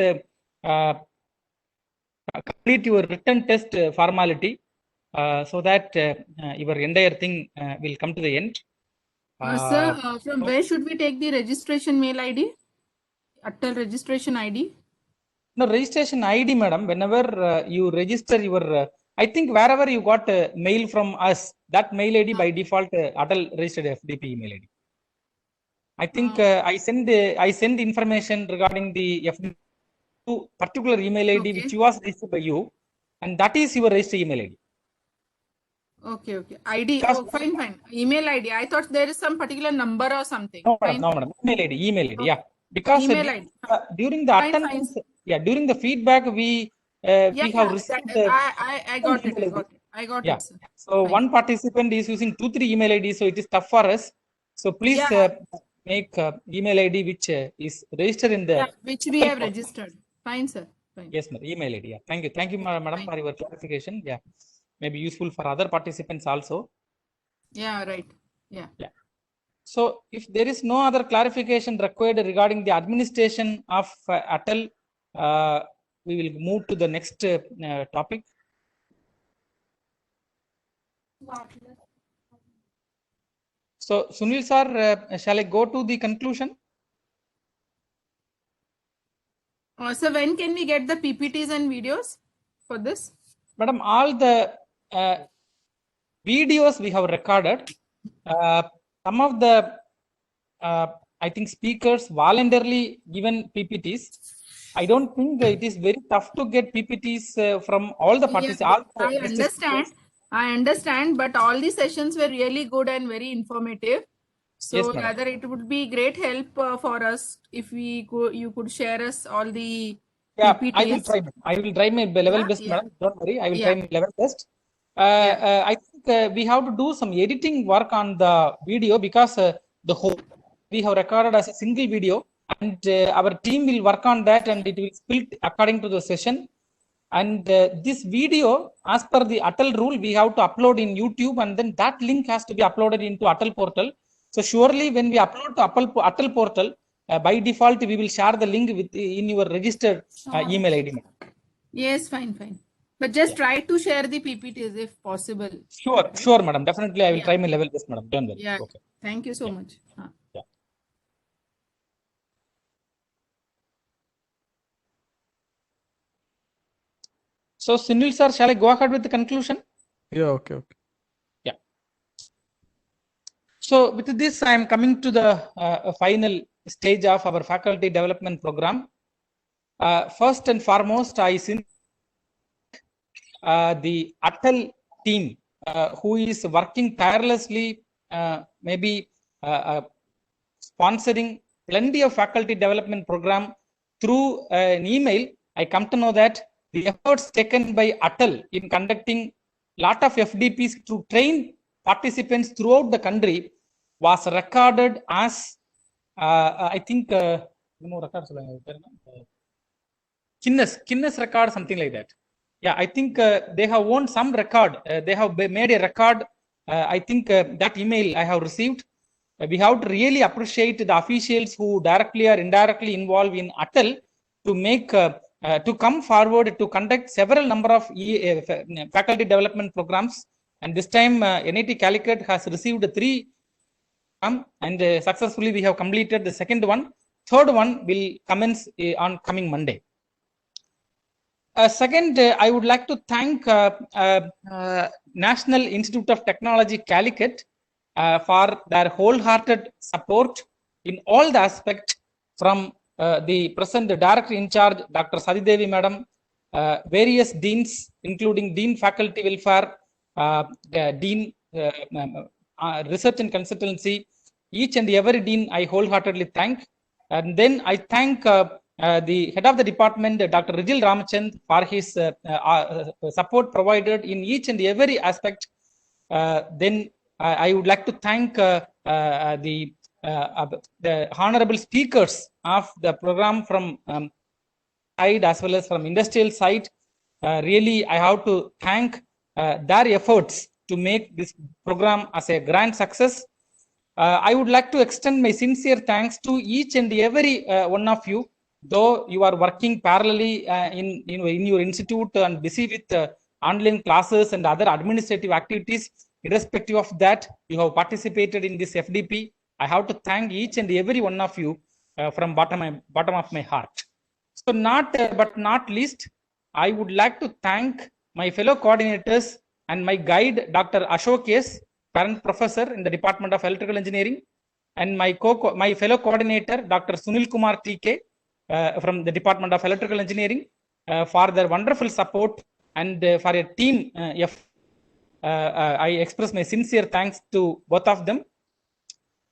S2: complete your written test formality so that your entire thing will come to the end.
S7: Sir, from where should we take the registration mail ID? Atal registration ID?
S2: No, registration ID, madam. Whenever you register your, I think wherever you got a mail from us, that mail ID by default Atal registered FDP email ID. I think I send information regarding the FDP to particular email ID which was registered by you, and that is your registered email ID.
S7: Okay, okay. ID. Oh, fine, fine. Email ID. I thought there is some particular number or something.
S2: No, madam, no, madam. Email ID, email ID. Yeah, because
S7: email ID.
S2: During the attendance, yeah, during the feedback, we have received.
S7: I got it. I got it. Sir.
S2: So one participant is using 2-3 email IDs, so it is tough for us. So please make email ID which is registered in the
S7: which we have registered. Fine, sir. Fine.
S2: Yes, ma'am. Email ID. Yeah. Thank you, madam, for your clarification. Yeah, maybe useful for other participants also.
S7: Yeah, right. Yeah.
S2: Yeah. So if there is no other clarification required regarding the administration of Atal, we will move to the next topic. So Sunil sir, shall I go to the conclusion?
S7: So when can we get the PPTs and videos for this?
S2: Madam, all the videos we have recorded. Some of the I think speakers voluntarily given PPTs. I don't think it is very tough to get PPTs from all the participants.
S7: Yeah, I understand, but all the sessions were really good and very informative. So
S2: yes,
S7: rather it would be great help for us if you could share us all the PPTs.
S2: I will try my level best, madam. Don't worry, I will try my level best. I think we have to do some editing work on the video because the whole we have recorded as a single video, and our team will work on that, and it will split according to the session. And this video, as per the Atal rule, we have to upload in YouTube, and then that link has to be uploaded into Atal portal. So surely when we upload to Atal portal, by default, we will share the link in your registered email ID.
S7: Yes, fine. But just try to share the PPTs if possible.
S2: Sure, madam. Definitely, I will try my level best, madam. Don't worry.
S7: Yeah. Okay. Thank you so much.
S2: Yeah. So, Sunil sir, shall I go ahead with the conclusion?
S6: Yeah, okay.
S2: Yeah. So, with this, I am coming to the final stage of our faculty development program. First and foremost, I think the Atal team who is working tirelessly, maybe sponsoring plenty of faculty development program through an email. I come to know that the efforts taken by Atal in conducting lot of FDPs to train participants throughout the country was recorded as I think Guinness record, something like that. Yeah, I think they have won some record. They have made a record. I think that email I have received. We have to really appreciate the officials who directly or indirectly involved in Atal to make to come forward to conduct several number of faculty development programs. And this time NIT Calicut has received 3 and successfully we have completed the second one. Third one will commence on coming Monday. Second, I would like to thank National Institute of Technology Calicut for their wholehearted support in all the aspects, from the present director in charge, Dr. Sadidevi Madam, various deans, including Dean Faculty Welfare, Dean Research and Consultancy, each and every dean I wholeheartedly thank. And then I thank the head of the department, Dr. Rijil Ramachand, for his support provided in each and every aspect. Then I would like to thank the honorable speakers of the program from side as well as from industrial side. Really, I have to thank their efforts to make this program as a grand success. I would like to extend my sincere thanks to each and every one of you, though you are working parallelly in your institute and busy with online classes and other administrative activities. Irrespective of that, you have participated in this FDP. I have to thank each and every one of you from bottom of my heart. So but not least, I would like to thank my fellow coordinators and my guide, Dr. Ashok S., current professor in the Department of Electrical Engineering, and my fellow coordinator, Dr. Sunil Kumar TK, from the Department of Electrical Engineering, for their wonderful support, and for a team I express my sincere thanks to both of them.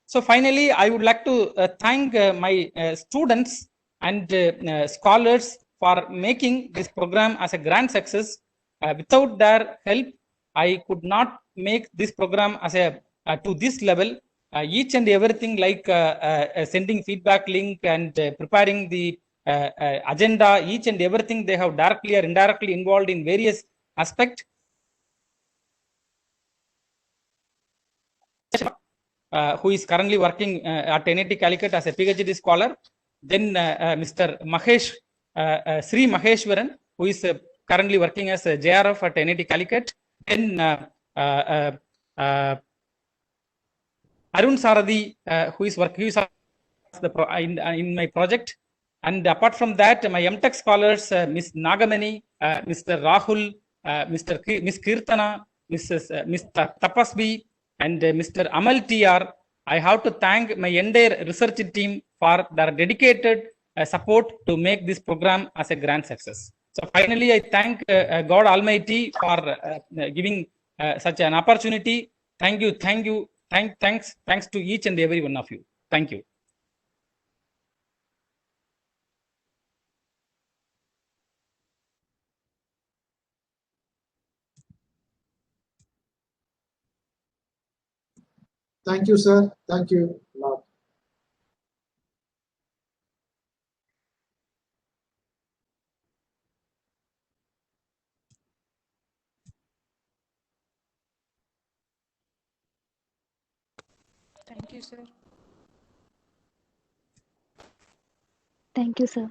S2: So finally, I would like to thank my students and scholars for making this program as a grand success. Without their help, I could not make this program as to this level. Each and everything like sending feedback link and preparing the agenda, each and everything they have directly or indirectly involved in various aspects. Who is currently working at NIT Calicut as a PhD scholar. Then Mr. Mahesh, Sri Maheshwaran, who is currently working as a JRF at NIT Calicut. Then Arun Sarathi, who is working in my project. And apart from that, my MTech scholars, Ms. Nagamani, Mr. Rahul, Ms. Kirtana, Ms. Tapasvi, and Mr. Amal TR. I have to thank my entire research team for their dedicated support to make this program as a grand success. So finally, I thank God Almighty for giving such an opportunity. Thank you. Thanks to each and every one of you. Thank you.
S5: Thank you, sir. Thank you a lot.
S8: Thank you, sir. Thank you, sir.